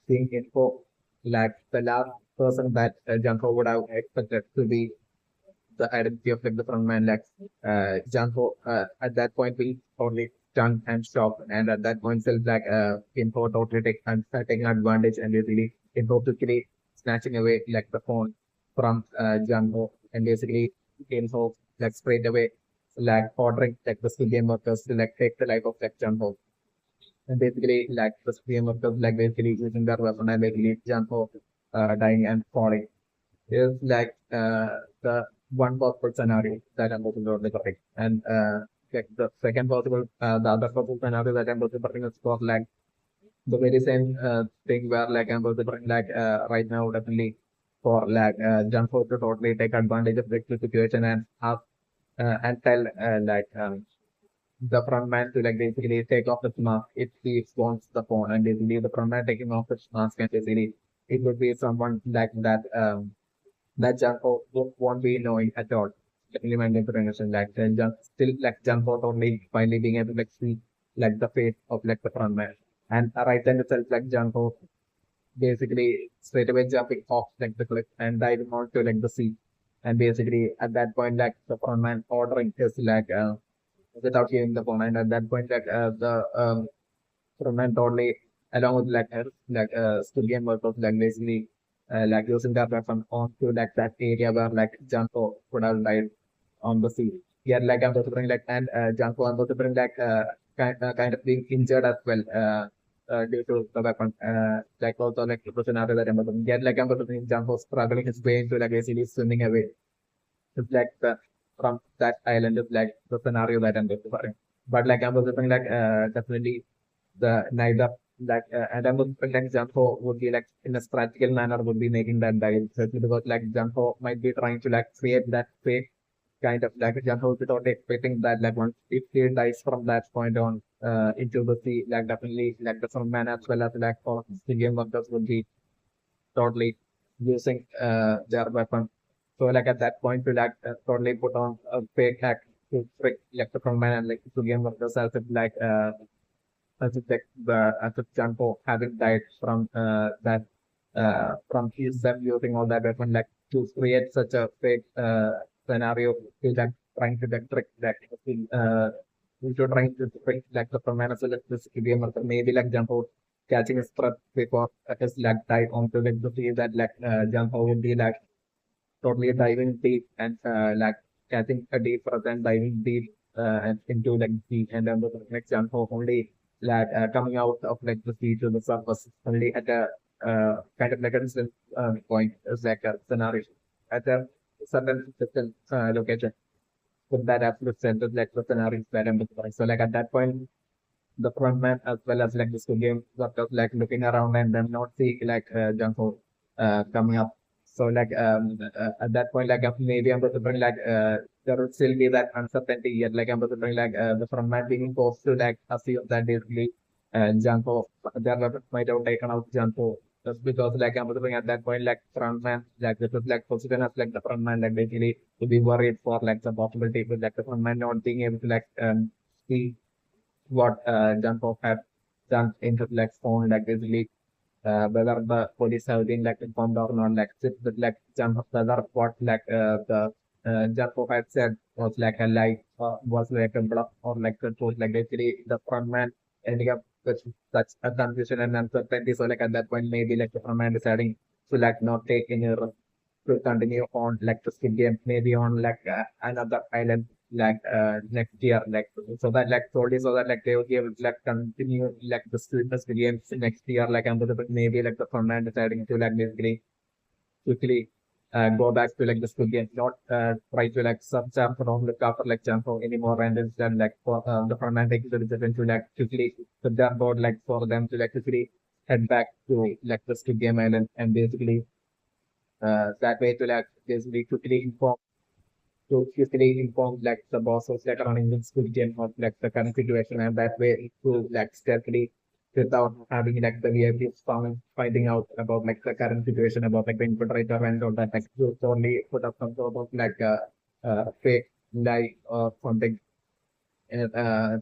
seeing info like the last person that Janko would have expected to be the identity of like the frontman like Janko at that point we only stunned and shocked and at that point still like info totally taking advantage and basically info quickly snatching away like the phone from Janko and basically info like straight away like ordering like the civilian workers to like take the life of like Jun-ho. And basically like the civilian workers like basically using their weapon and basically Jun-ho dying and falling is like the one possible scenario that I'm looking for the topic. And like the second possible the other possible scenario that I'm looking for is for like the very same thing where like I'm going to bring like right now definitely for like Jun-ho to totally take advantage of the situation and ask and tell the front man to like basically take off his mask if he wants the phone and basically the front man taking off his mask and basically it would be someone like that that Junko won't be knowing at all. Implementing information like still like Junko only finally being able to like see like the fate of like the front man. And right then itself like Junko basically straight away jumping off like the cliff and diving onto like the sea. And basically at that point like the front man ordering is like without hearing the phone. And at that point, the frontman totally, along with civilian workers, like basically, like using that weapon onto like that area where like Janko would have died on the sea. Yeah, like I'm considering like and Janko, I'm considering like kind of being injured as well. Due to the weapon, like also like the scenario that I'm considering. Yeah, like I'm considering Janko struggling his way into like basically swimming away it's like the from that island is like the scenario that I'm referring. But like I'm assuming like definitely the neither like and I'm assuming like Janko would be like in a strategical manner would be making that dive especially because like Janko might be trying to like create that fake kind of like Janko without expecting that like once if he dies from that point on into the sea like definitely like the man as well as like all the game workers would be totally using their weapon. So like at that point, to like totally put on a fake hack to trick like the frontman and like to game workers as if like the as if Janko having died from that from his them using all that weapon like to create such a fake scenario to like trying to like trick that to trying to trick like the frontman as well as this game worker maybe like Janko catching his breath before his leg dive onto like the sea that like Janko would be like totally diving deep and like catching a deep breath and diving deep and into like sea and then the next Janko only like coming out of like the sea to the surface only at a kind of like a distant point is like a scenario at a certain distant location. So that absolute center like the scenario is that emphasized. So like at that point, the front man as well as like the school game sort of like looking around and then not see like Jun-ho coming up. So like at that point like maybe I'm considering like there would still be that uncertainty yet like I'm considering like the front man being forced to like assume that basically Jun-ho there might have taken out Jun-ho just because like I'm considering at that point like front man like this is like position as like the front man like basically to be worried for like the possibility with like the front man not being able to like see what Jun-ho had done in his like phone, like basically whether the police have been like informed or not, like with like Jun-ho, whether what like the Jun-ho had said was like a lie, was like a bluff or like the truth, like basically the front man ending up with such a confusion and uncertainty. So like at that point, maybe like the front man deciding to like not take any risk to continue on like the Squid Game, maybe on like another island like next year, like so that like solely so that like they will be able to like continue like the Squid Games next year, like and maybe like the fun man deciding to like basically quickly go back to like the Squid Game, not try to like sub jump around look after like jump anymore and instead like for the front man taking the decision to like quickly put their board like for them to like quickly head back to like the Squid Game Island and basically that way to like basically quickly inform to quickly inform like the bosses like running the Squid Game of like the current situation and that way to like stealthily without having like the VIPs finding out about like the current situation about like the infiltrator and all that like to only put up some sort of like fake lie or something and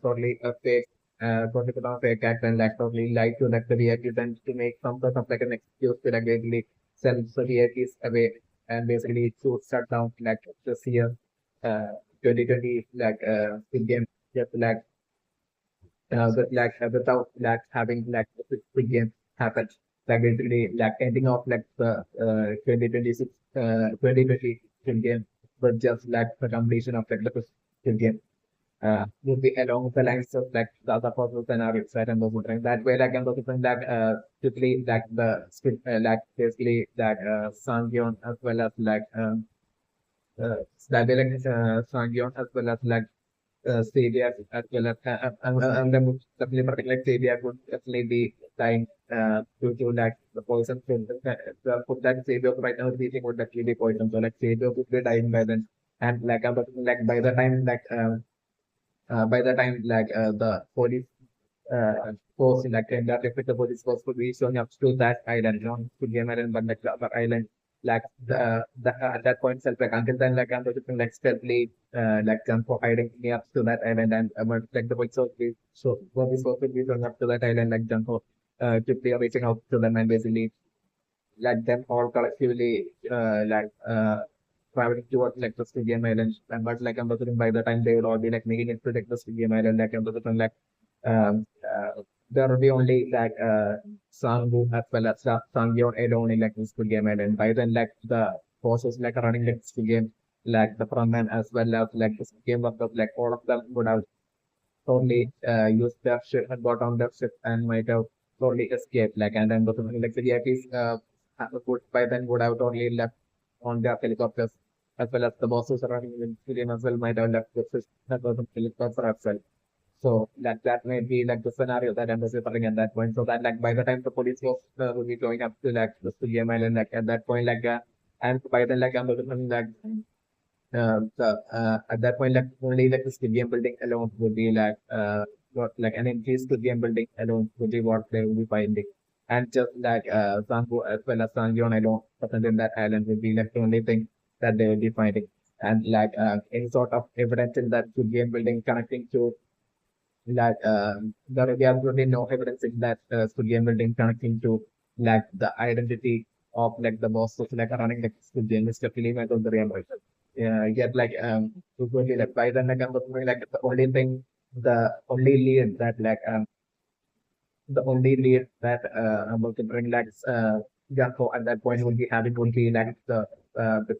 totally a fake totally put on a fake act and like totally lie to like the VIPs and to make some sort of like an excuse to like basically send the VIPs away and basically to shut down like this year 2020 like big game just without like having like the big game happen like basically like ending off like the 2026 2020 big game but just like the completion of like the big game would be along the lines of like the other possible scenarios that I'm looking that way like I'm looking that quickly like the script like basically that Sangyeon as well as like that way like Sangyeon as well as like Stadia as well as and then definitely particularly like Stadia would definitely be dying due to like the poison from the food that Stadia right now is eating would definitely be poison so like Stadia would be dying by then and like like by the time like the police force like the the police force would be showing up to that island, not to game island, but like the other island. Like the at that point itself, like until then, like I'm looking like stealthily, like jump for hiding near to that island, and but like the police force be so police force would be showing up to that island, like jump for quickly reaching out to them and basically let them all collectively traveling towards like the Stygian Island. And but like I'm considering by the time they would all be like making it to like the Stygian Island, like I'm considering like there will be only like Sangwoo as well as Sangyeon alone in like the Stygian Island. By then like the forces like running like Stygian, like the frontman as well as like the Stygian workers, like all of them would have totally used their ship and got on their ship and might have totally escaped. Like and then like the VIPs would by then would have totally left on their helicopters as well as the bosses running in Syrian as well might have left the fish that was on helicopter as well. So that may be like the scenario that I'm referring at that point. So that like by the time the police was will be going up to like the Syrian island like at that point like and by then like I'm looking like at that point, like only like the stadium building alone would be like what like an increased stadium building alone would be what they will be finding, and just like Sangu as well as Sangyeon alone present in that island would be like the only thing that they will be finding, and like any sort of evidence in that stadium building connecting to like there will be absolutely no evidence in that stadium building connecting to like the identity of like the boss of like running the stadium is definitely not on the real life get like usually like by then like I'm looking like the only lead that like the only lead that I'm looking bring like Janko at that point would be having would be like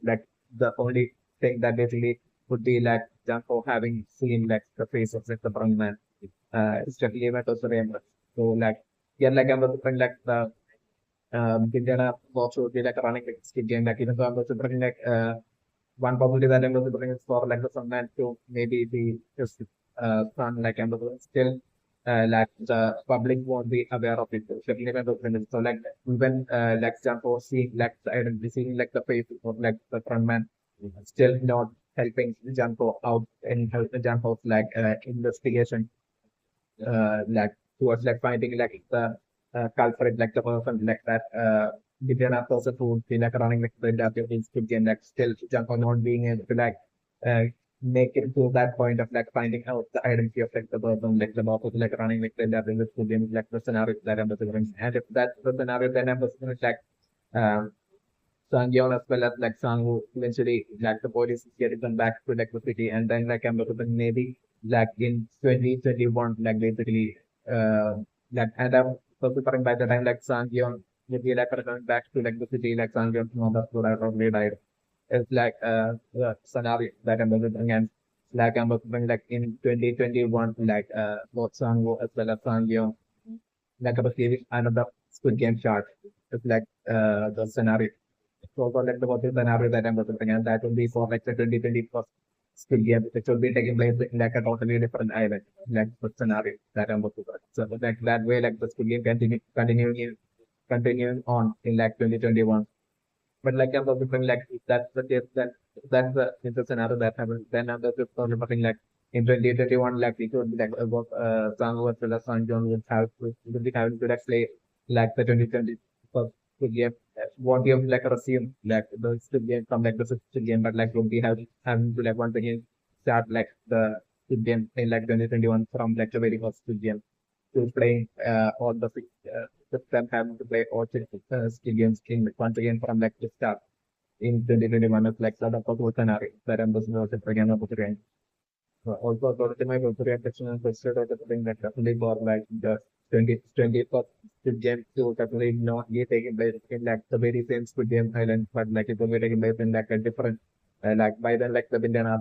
like the only thing that basically would be like Janko having seen like the face of like, the brown man it's definitely not also so like yeah like I'm looking like the Indian box would be like running like Squid Game, like even though I'm also bringing like one possibility that I'm also bringing is for like the Sunman to maybe be just fun like I'm still like the public won't be aware of it. So like even like Jumpo seeing like the identity, seeing like the face of like the frontman still not helping Jumpo out in help Jumpo's like investigation like towards like finding like the culprit, like the person like that Indian person who would be like running like the industry in Squid Game, like still jump on not being able to like uh, make it to that point of like finding out the identity of like the person, like the person like running like the industry in the Squid Game, like the scenario that I'm considering. And if that's the scenario, then I'm considering like um, Sangyeon as well as like Sangwoo eventually like the police getting them back to like the city and then like I'm looking maybe like in 2021 like basically like and I'm preparing by the time like Sangyeon maybe like returning back to like the city like Sangyeon's mother would have probably died. It's like the scenario that I'm looking and like I'm looking like in 2021 like both Sangwoo as well as Sangyeon like receiving another Squid Game shot. It's like the scenario so for like the what is the scenario that I'm looking and that will be for like the 2024 Squid Game, which will be taking place in like a totally different island, like the scenario that I'm looking for. So like that way, like the Squid Game continuing on in like 2021. But like I'm looking like if that's the case, then that's the scenario that happens. Then I'm just looking like in 2021, like we could like about Sang as well as Sang Jong would be having to like play like the 2020 first game. What you like assume like the Squid Game from like the Squid Game, but like would be having to like once again start like the Squid Game in like 2021 from like the very first Squid Game to playing all the them having to play all skill games in once again from like the start in 2021 is like sort of a whole scenario that I'm just not again about the game. Also, according to my reaction and consider the thing that definitely for like the 20 first Squid Game to definitely not be taking place in like the very same Squid Game island, but like it will be taking place in like a different like by then like the Indian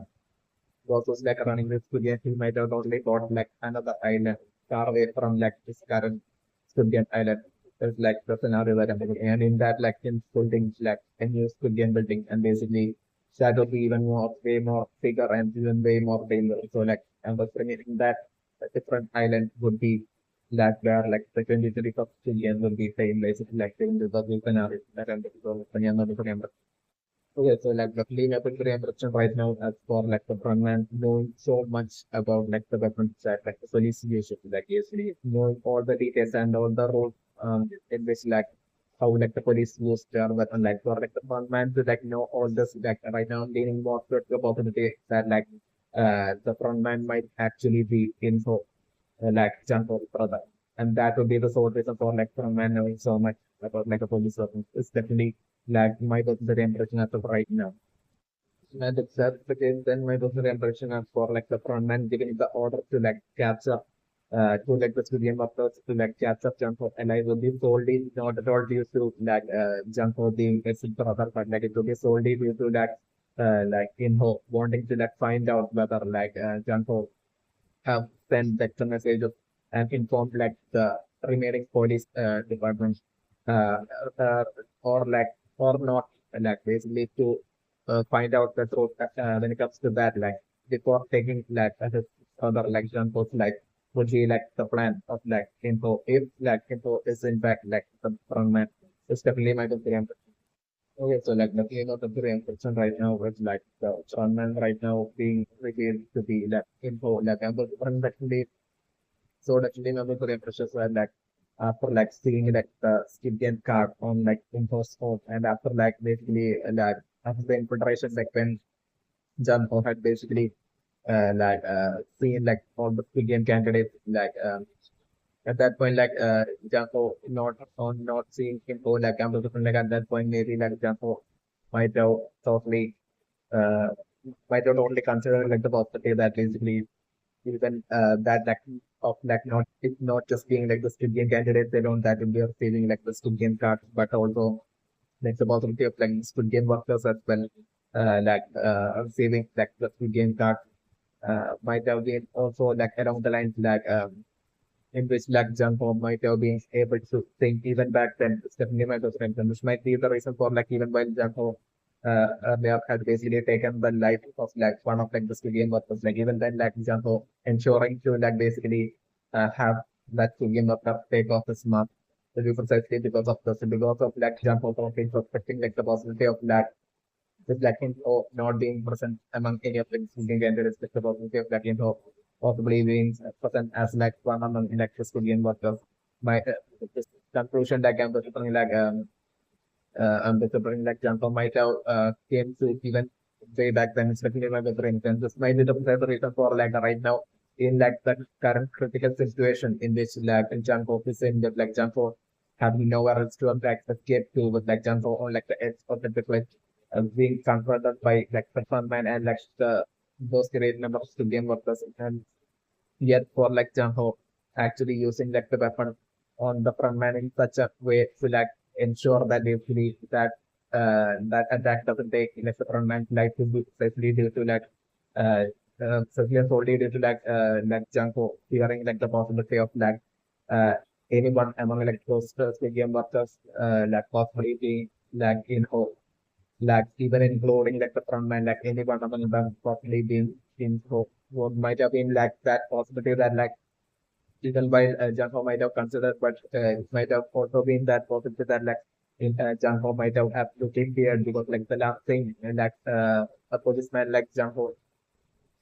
was like running this Squid Game, he might have totally got like another island far away from like this current Squid Game island. There's like the scenario that I'm thinking, and in that like in building like a new Squid Game building, and basically that will be even more way more bigger and even way more dangerous. So like I'm just thinking that a different island would be that where like the 2030 Squid Game will be playing basically like in the scenario that I'm thinking. Okay, so like the clean up impression right now as for like the frontman knowing so much about like the weapon set, like the solution, like usually knowing all the details and all the roles in which like how like the police use their weapon, like for like the frontman to like know all this like right now I'm leaning more towards the possibility that like the frontman might actually be info like Jun-ho's brother. And that would be the sole reason for like frontman knowing so much about like a police weapon. It's definitely like my personal impression as of right now. And if that's the case, then my personal impression as for like the frontman giving the order to like capture to like the civilian workers to like capture Jun-ho and I will be solely not at all due to like Jun-ho being his brother, but like it will be solely due to like In-ho wanting to like find out whether like Jun-ho have sent text messages and informed like the remaining police department uh, uh, or like or not like basically to find out the truth when it comes to that like before taking like his other like examples like would be like the plan of like info if like info is in fact like the front man it's definitely my opinion. Okay, so like looking at the question right now with like the frontman right now being revealed to be like info like I'm definitely so definitely number for impressions were like after like seeing like the Squid Game card on like info's phone and after like basically like after the infiltration like when Jun-ho had basically seen like all the Squid Game candidates like at that point, like Janko not seeing him go like I'm looking like at that point maybe like Janko might have totally uh might have totally considered like the possibility that basically even that like of like not it's not just being like the Squid Game candidates they don't that will be receiving like the Squid Game cards but also like the possibility of like Squid Game workers as well receiving like the Squid Game card might have been also like around the lines like in which like Jun-ho might have been able to think even back then. Stephanie might have strengthened, which might be the reason for like even while Jun-ho earlier had basically taken the life of like one of like the civilian workers, like even then like Jun-ho ensuring to like basically have that civilian worker take off his mask. To be precisely because of like Jun-ho probably suspecting like the possibility of like with Black or not being present among any of the Indian candidates, with the possibility of Black or possibly being present as like one among elected Indian workers. My this conclusion that I'm considering like I'm considering like Janko might have came to even way back then, especially my better instance. This might be the better reason for like right now in like the current critical situation in which like Janko is in that like Janko having nowhere else to like escape to with like Janko on like the edge of the cliff being confronted by like the FrontMan and like those great numbers to game workers and yet for like Jun-ho actually using like the weapon on the FrontMan in such a way to like ensure that basically that that attack doesn't take like the FrontMan's life to be especially due to like uh especially solely due to like Jun-ho fearing like the possibility of like uh anyone among like those game workers like possibly being like in hope like even including like the FrontMan, like anyone among them possibly being in so what might have been like that possibility that like even while Jun-ho might have considered, but it might have also been that possibility that like in Jun-ho might have absolutely feared because like the last thing like a policeman like Jun-ho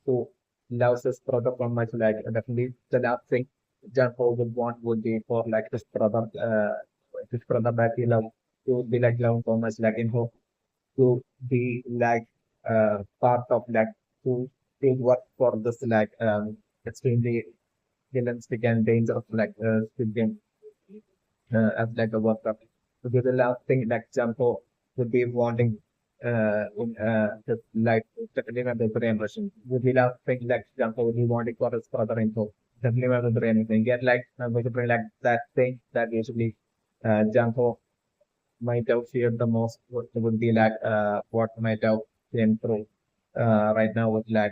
who loves his brother so much like definitely the last thing Jun-ho would want would be for like his brother that he loved to be like loved so much like in hope to be like part of like to work for this like extremely realistic and dangerous like Squid Game as like a worker. So this is the last thing like Jumpo would be wanting in just like definitely my brain impression. Would be last thing like Jumpo would be wanting for his brother info. Definitely my brain impression. Get like brain like that thing that usually Jumpo might have feared the most would be like what might have been through right now with like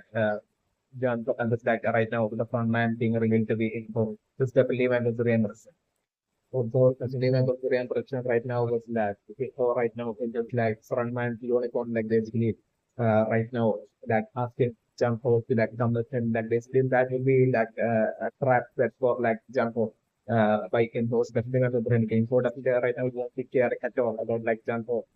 John and this like right now with the front man being revealed to be info. This definitely went to the reimbursement. Also, considering my Korean production right now was like so right now it's just like frontman unicorn like basically right now that asking jump host to like come and like basically that will be like a trap that for like jump host by in those definitely not the brain game. So definitely right now we won't be care at all about like jump host.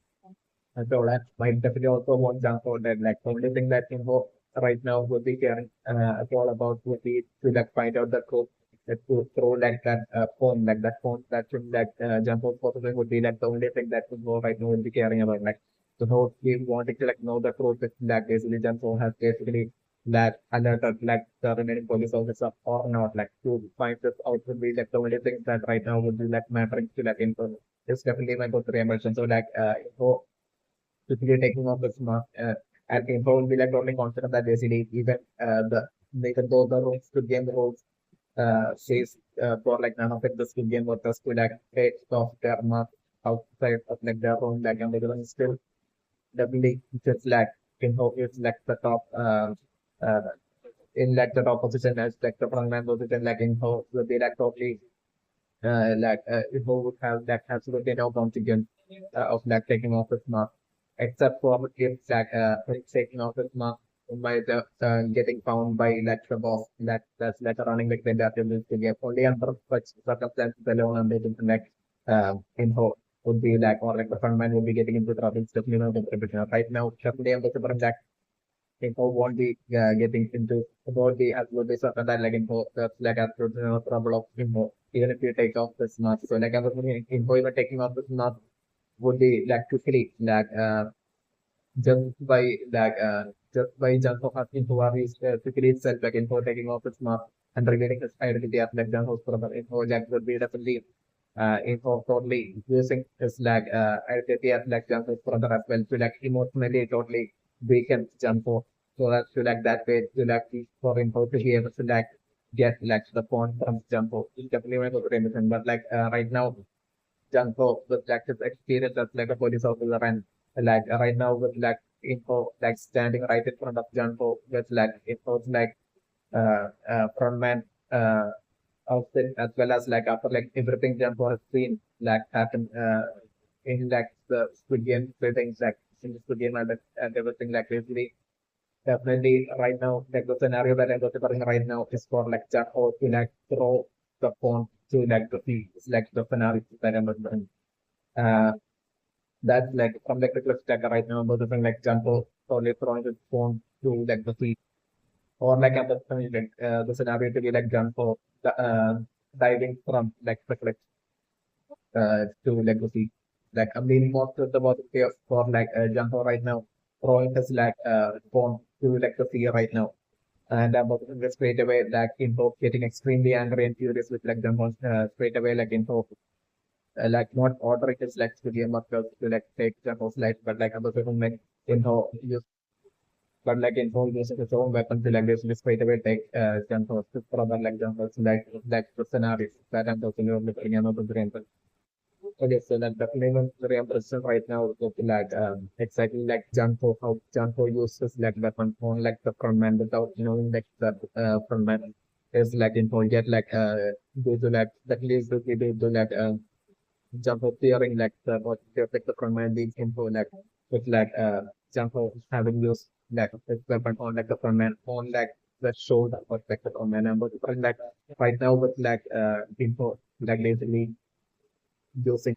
And so that might definitely also want jump host that like the only thing that info right now would be caring at all about would be to like find out the code to throw like that phone, like that phone that should that jump out processing would be like the only thing that would go right now will be caring about. Like so no we wanted to like know the truth that basically jump has basically that alerted like the remaining police officer or not like to find this out would be like the only thing that right now would be like mattering to like info. It's definitely my go-to impression. So like info basically taking off its mask and info will be like only confident that basically the even though the rules to game rules says for like none of it the skill game workers to like take off their mask outside of like their own like and because still definitely just like info is like the top uh in like the top position as like the frontman position like info will be like totally info would have like absolutely no consequence of like taking off his mask except for if like taking off his mask by the getting found by like the boss that's like running like the database to get only under such circumstances alone and they can connect info would be like or like the frontman would be getting into trouble definitely not the right now definitely I'm the info won't be getting into about the absolutely certain that like info that's like absolutely no trouble of info even if you take off this mask so like I was info even taking off this mask would be like quickly like just by like just by jump of asking who are his quickly itself like info taking off its mask and revealing his identity as like Jun-ho's brother info like would be definitely info totally using his like identity as like Jun-ho's brother as well to like emotionally totally weaken Jun-ho so that to like that way to like for info to be able to like get like the phone from Jun-ho. It's definitely one of the reason but like right now Jun-ho with like his experience as like a police officer and like right now with like info like standing right in front of Jun-ho with like info like frontman outfit as well as like after like everything Jumbo has seen like happen in like the Squid Game things like in the Squid Game and everything like basically definitely right now like the scenario that I'm considering right now is for like Jumbo to like throw the phone to like the sea. It's like the scenario that I'm considering. Uh that's like from like the clip stack right now I'm considering like Jumbo totally throwing the phone to like the sea. Or like I'm considering like, the scenario to be like Jumbo diving from like the cliff to legacy. Like I'm leaning more to the positive for like Jun-ho right now. Throwing his like phone to legacy right now. And I'm also just straight away like info getting extremely angry and furious with like Jun-ho straight away like info like not ordering his like studio workers to like take Jun-ho's life, but like I'm also like info use but like info using his own weapon to like basically straight away take Jun-ho's from like Jun-ho's like the scenarios that I'm also looking at the brain. Okay, so that definitely very impressive right now. Look like exactly like Jun-ho, how Jun-ho uses like weapon on like the frontman without knowing like the frontman is like info get like do to like that leads to do like Jun-ho fearing like the what like the frontman leads info like with like Jun-ho having used like his weapon on like the frontman on like the shoulder or like the frontman and but like right now with like info like basically using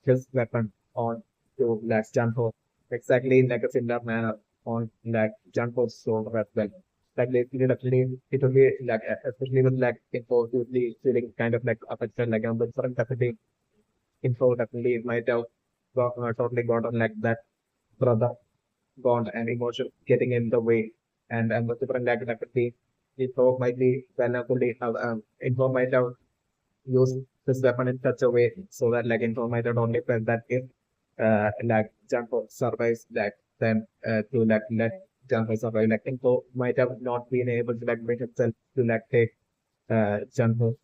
his weapon on to like Jun-ho exactly like a similar manner on like Jun-ho's shoulder as well. Like literally, it will be like especially with like info usually feeling kind of like affected like but certain definitely info definitely might have totally got on like that brother bond and emotion getting in the way and with different like definitely info might be well fully info might have use this weapon in such a way so that like information only press that if like Jumbo survives that then to like let Jumbo survive like info might have not been able to like bring itself to like take Jumbo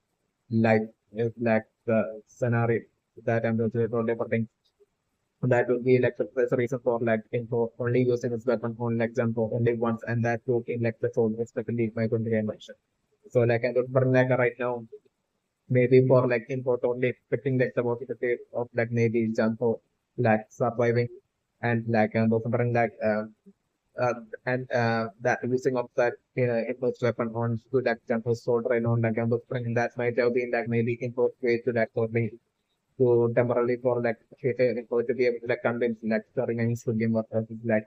like if like the scenario that I'm going to only putting that would be like the reason for like info only using this weapon on like Jumbo only once and that too in like the soul especially my country mentioned. So like I don't burn like right now maybe for like import only expecting like the possibility of like maybe Jumbo like surviving and like something like uh, and that using of that import weapon on to like Jumbo's shoulder and on like spring that might have been like maybe import way to that for me to temporarily for like import to be able to like convince like the remaining school game workers like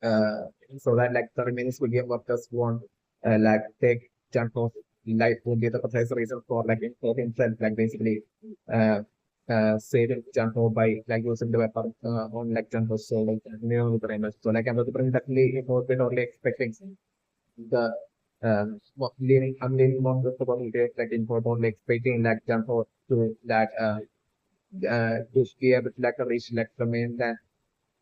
uh, so that like the remaining school game workers won't like take Jumbo's life would be the precise reason for like for himself like basically uh, saving Jumbo by like using the weapon on like Jumbo's soul like the image. So like I'm definitely more than only expecting the leaning I'm leaning more to the possibility like in for only expecting like Jumbo to that to be able to like reach like the main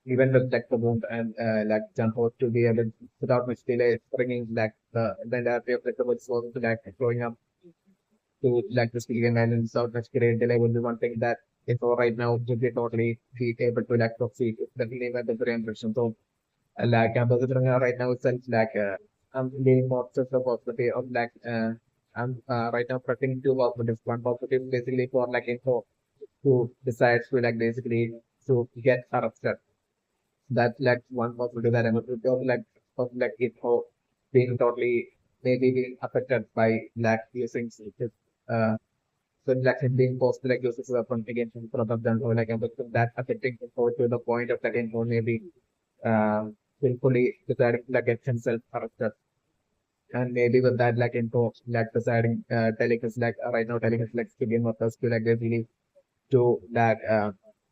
even with like the wound and like Jun-ho to be able without much delay bringing like the entirety of like the woods was to like growing up to like the Stygian Islands without much great delay would be one thing that if right now would be totally be able to like proceed with the delay by the very impression. So like I'm considering right now itself like I'm leaning more to the possibility of like I'm right now pressing two positives. One positive basically for like info to decide to like basically to get arrested that like one possibility that I'm like it for being totally maybe being affected by lack using it so like him being forced to like use this weapon against in front of them or like that affecting him to the point of like info maybe willfully deciding to like get himself arrested and maybe with that like info like deciding telling us like right now telling us like to game workers to like basically to that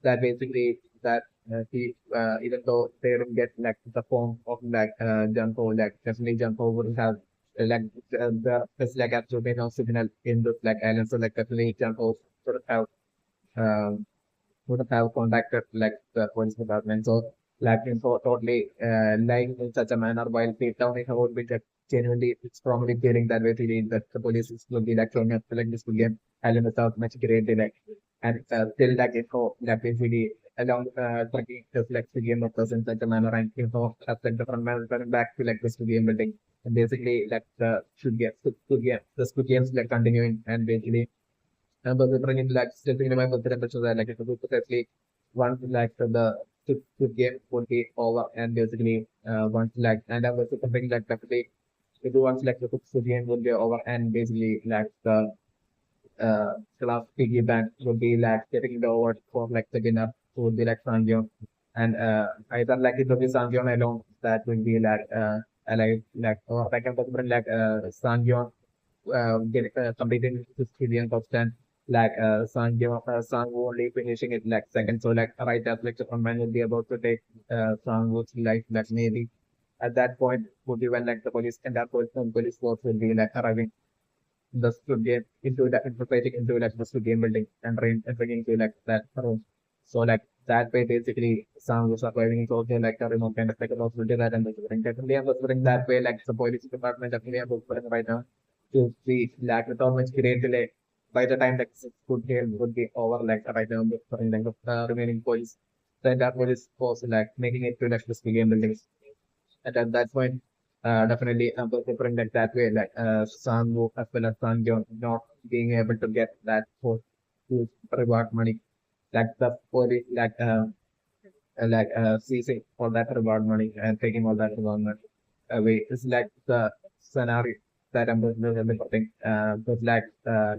that basically that he even though they don't get like the form of like Jun-ho like definitely Jun-ho would have like there's like absolutely no signal in this like island so like definitely Jun-ho would have um would have contacted like the police department. So like info totally lying in such a manner while deep down it would be just genuinely strongly feeling that way feeling that the police is will be like showing up like this will get island without much great delay. And still like info like basically along tracking just like the game of in such a manner and info as like the front man running back to like this game building. and basically like the Squid Games like continuing and basically but we bring in like still thinking about the temperature that like it would potentially once like the game would be over and basically once like and I was something like definitely it once like the game would be over and basically like the class piggy bank would be like getting the award for like the winner who would be like Sangyeon and either like it would be Sangyeon alone that would be like or like I'm talking about like Sangyeon get completing this trillion question like Sang only finishing it like second. So like right after like FrontMan will be about to take Sang's life like maybe at that point would be when like the police and that police force will be like arriving the Squid Game into the infiltrating into like the Squid Game building and bringing to like that room. So like that way basically Sang was surviving is also like a remote kind of like a possibility that and definitely I'm considering that way like the police department definitely I'm considering right now to see like without much great delay by the time like Squid Game would be over like right now for like the remaining police. Then that police force like making it to like the Squid Game buildings. And at that point, definitely I'm considering like that way, like Sangwoo as well as Sangyeon not being able to get that for huge reward money, like the police seizing all that reward money and taking all that reward money away. It's like the scenario that I'm putting. But like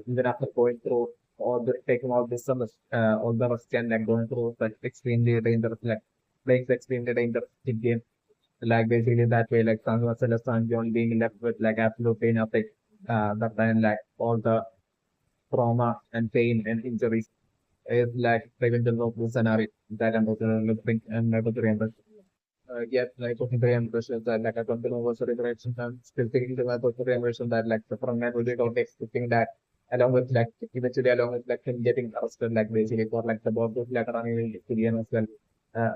even after going through all the taking all this summer, all the rest and like going through such extremely dangerous like playing extremely dangerous game like basically that way, like Sango Celestan John being left with like absolutely nothing. That time like all the trauma and pain and injuries is like prevention of the scenario that I'm looking and never to remember. Yet like talking to impression that like I don't know what's the direction I'm still thinking about the impression that like the front man will be not expecting that along with like eventually along with like him getting arrested like basically for like the boss was like running to the end as well.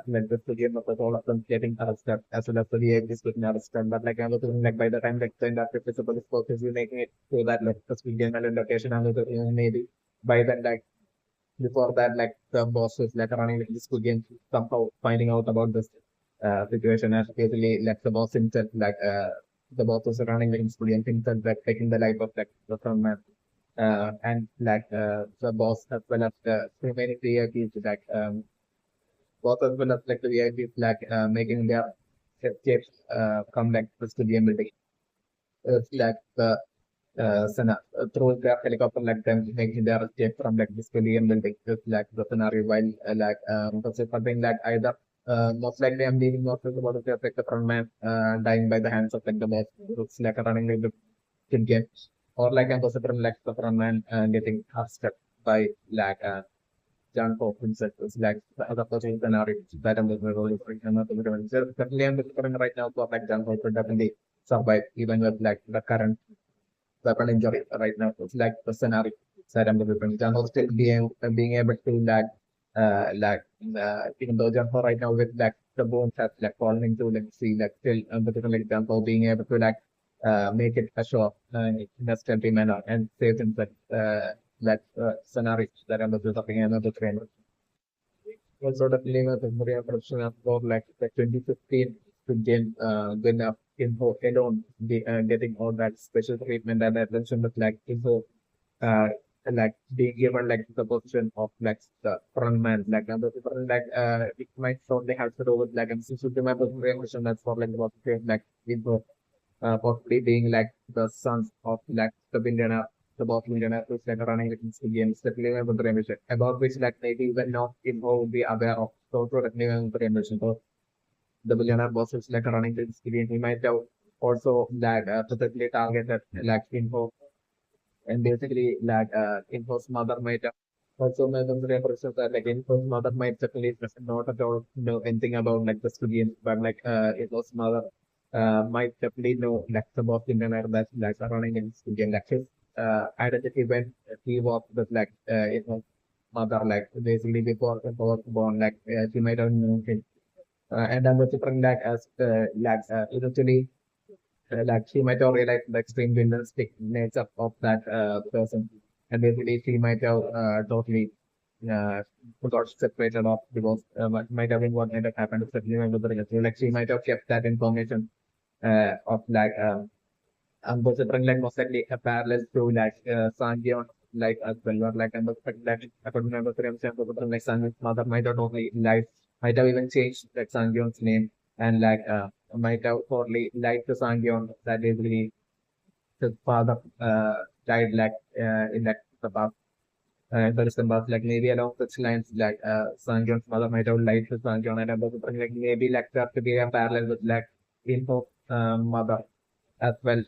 Like the studio of all of them getting arrested as well as the VIPs getting arrested. But like I was thinking like by the time like the industry principal is focused, you making it so that like the studio and location and maybe by then like before that, like the boss was like running like this good game, somehow finding out about this situation and basically like the boss himself, like the boss was running like this good game himself, like taking the life of like the front man. And like the boss as well as the remaining VIPs, like boss as well as like the VIPs, like making their escapes come like to the game building. It's like the through the helicopter like them making their escape from like this billion building just like the scenario while that's something like either most likely I'm leaving most of the body of like the front man dying by the hands of like the boss looks like running like the kid game or like I'm considering like the front man getting arrested by like Jun-ho himself is like the other person scenario that I'm really definitely I'm considering right now for like Jun-ho to definitely survive even with like the current weapon injury right now. It's like the scenario that I'm developing. Janho still being able to even though Janho right now with like the bones have like fallen into like see like still like Janho being able to like make it a show in a stealthy manner and save himself scenario that I'm developing another trainer. Also the feeling of the Maria production of like the 2015 to gain win up info alone getting all that special treatment and attention with like info like being given like the position of like the front man like number different like it might only have to do with like I'm still to my person that's for like what like info possibly being like the sons of like the billionaire, the boss billionaire who's like running the games, the Cleveland with the ambition, about which like maybe even not info would be aware of. So the Cleveland with the ambition. So the billionaire boss is like running this game. He might have also like specifically targeted like info and basically like info's mother might have also made them represent that like info's mother might certainly not at all know anything about like the studios, but like info's mother might definitely know like some of the internet that's like running in studio like his identity when he was with like info's mother like basically before info was born like she might have known him and I'm considering that as eventually like she might have realized the extreme realistic nature of that person, and basically she might have totally got separated off because might have been what might have happened to Sabrina with the relationship. Like she might have kept that information of like considering like most likely a parallel to like Sangyeon like as well, or like I'm expecting that according to my like Sangyeon's mother might have only life might have even changed like Sangyeon's name and like might have totally lied to Sangyeon that basically his father died like in that the past. There is some like maybe along such lines like Sangyeon's mother might have lied to Sangyeon and about like maybe like there to be a parallel with like Inho's mother as well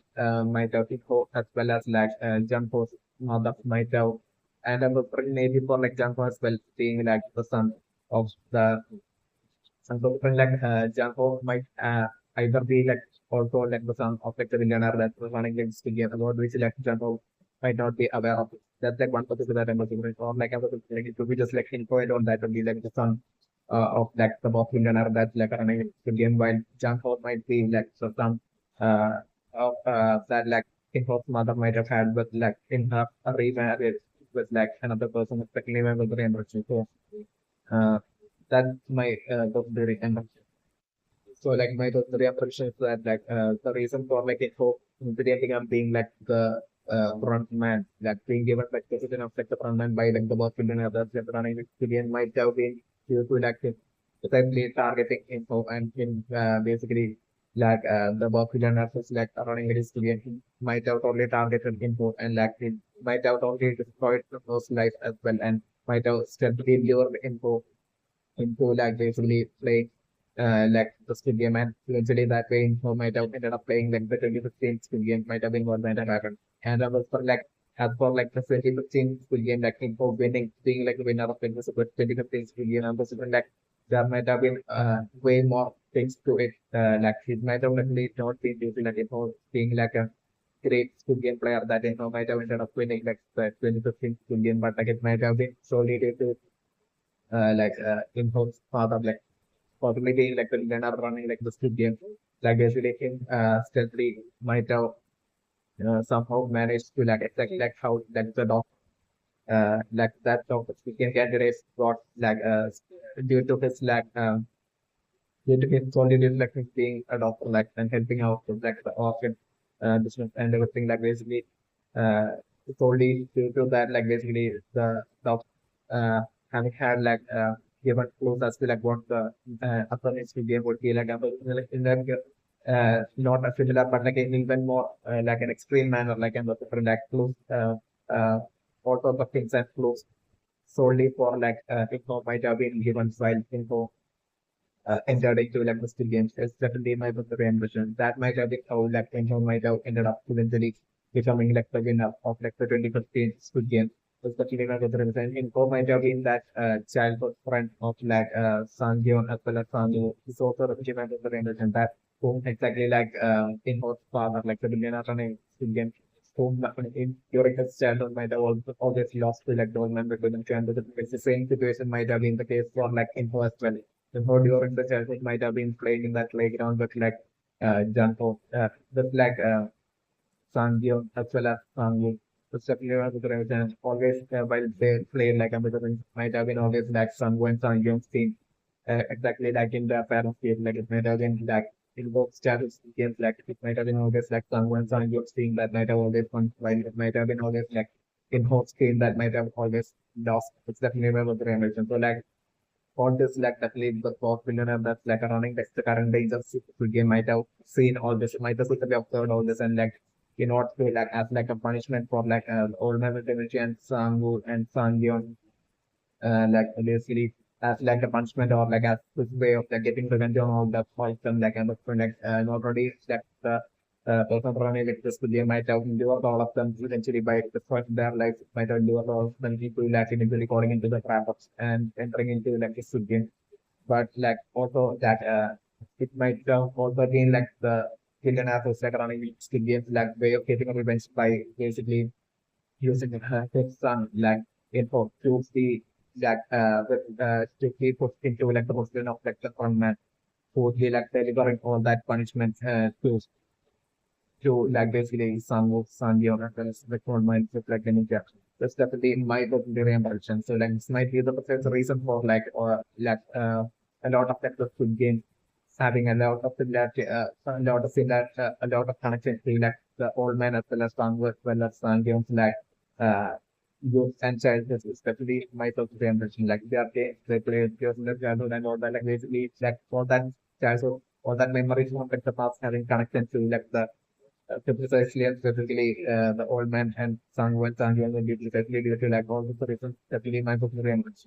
might have Inho as well as like Jun-ho's mother might have and I'm maybe for like Jun-ho as well being like the son of the some people like Jun-ho might either be like also like the son of like the billionaire that was running against Indian about which like Jun-ho might not be aware of. That's like one possibility that I'm considering. Or like I was like it could be just like info on that would be like the son of like the boss billionaire that's like running against Indian while Jun-ho might be like the son uh, of that like Inho's mother might have had with like in her remarriage with like another person, especially when with the so uh, that's my very end. So like my totally impression is that like the reason for like it for immediately I'm being like the front man, like being given like position of like the front man by like the boss building others like running the billion might have been due to like precisely targeting info and in basically like the boss building others like running the billion might have totally targeted info and like it might have totally destroyed those lives as well and might have steadily lured info into like basically playing like the Squid Game and eventually that way Info might have ended up playing like the 2015 Squid Game might have been what might have happened. And was for like as for like the 2015 Squid Game like Info winning being like the winner of like, the 2015 Squid Game and was like there might have been way more things to it. Like it might have definitely not been due to like Info being like a great Squid Game player that Info might have ended up winning like the 2015 Squid Game, but like it might have been solely due to like in-house father like possibly being like the learner running like the script game like basically him stealthily might have somehow managed to like exactly like how like the dog like that dog speaking candidates got like due to his like due to his solely like his being a doctor like and helping out with like the orphan business and everything like basically uh solely due to that like basically the doctor having had like given clues as to like what the upper history game would be like, like in that not a similar but like an even more like an extreme manner like and the different like clues uh all sorts of things and clues solely for like info might have been given while info entered into like the skill games is definitely my personal ambition. That might have been how like Enzo might have ended up eventually becoming like the winner of like the 2015 Squid Game. Especially my personal ambition. Info might have been that childhood friend of like Sangyeon as well as Sangyu. He's also representing my personal ambition that whom exactly like Info's father, like the billionaire running Squid Game. Whom in during his childhood might have also always lost to like those members with him. And it's the same situation might have been the case for like Info as well before during the childhood might have been playing in that playground with like Jun-ho, with like Sangyeon as well as Sangwoo. The secular and always while they play like ambassadors might have been always like Sangwoo and Sangyeon's team. Exactly like in the parent game, like it might have been like in both status games, like it might have been always like Sangwoo and Sangyeon's team that might have always won, while it might have been always like in host team that might have always lost. It's definitely remember the generation. So like all this like definitely the fourth billionaire that's like running that's the current days of Super Game might have seen all this, might have secretly observed all this and like you know to like as like a punishment for like old man and Sangwoo and Sangyeon like basically as like a punishment or like as this way of like getting revenge on all the faults and like and like not only like the person running like this they might have endured all of them eventually by destroying their lives might have endured all of them people like eventually falling into the trap of and entering into like this game but like also that it might also gain like the villain as like running Squid Games like way of getting revenge by basically using his son like info to the that to be put into like the position of like the frontman who would be like delivering all that punishment to like basically some of Sandy or as the frontman with like an injection. That's definitely in my very impression. So like this might be the potential reason for like or like a lot of like the food game having a lot of similarity, a lot of similar, a lot of connection to like the old man as well as Sangu as well as Sangyong's like uh, youth and childhood, especially my top generation. Like they play games in their childhood and all that. Like basically, like all that childhood, all that memories from like the past having connection to like the precisely and specifically the old man and Sangwon Sangyong will be precisely due to like all the reasons that really my book very much.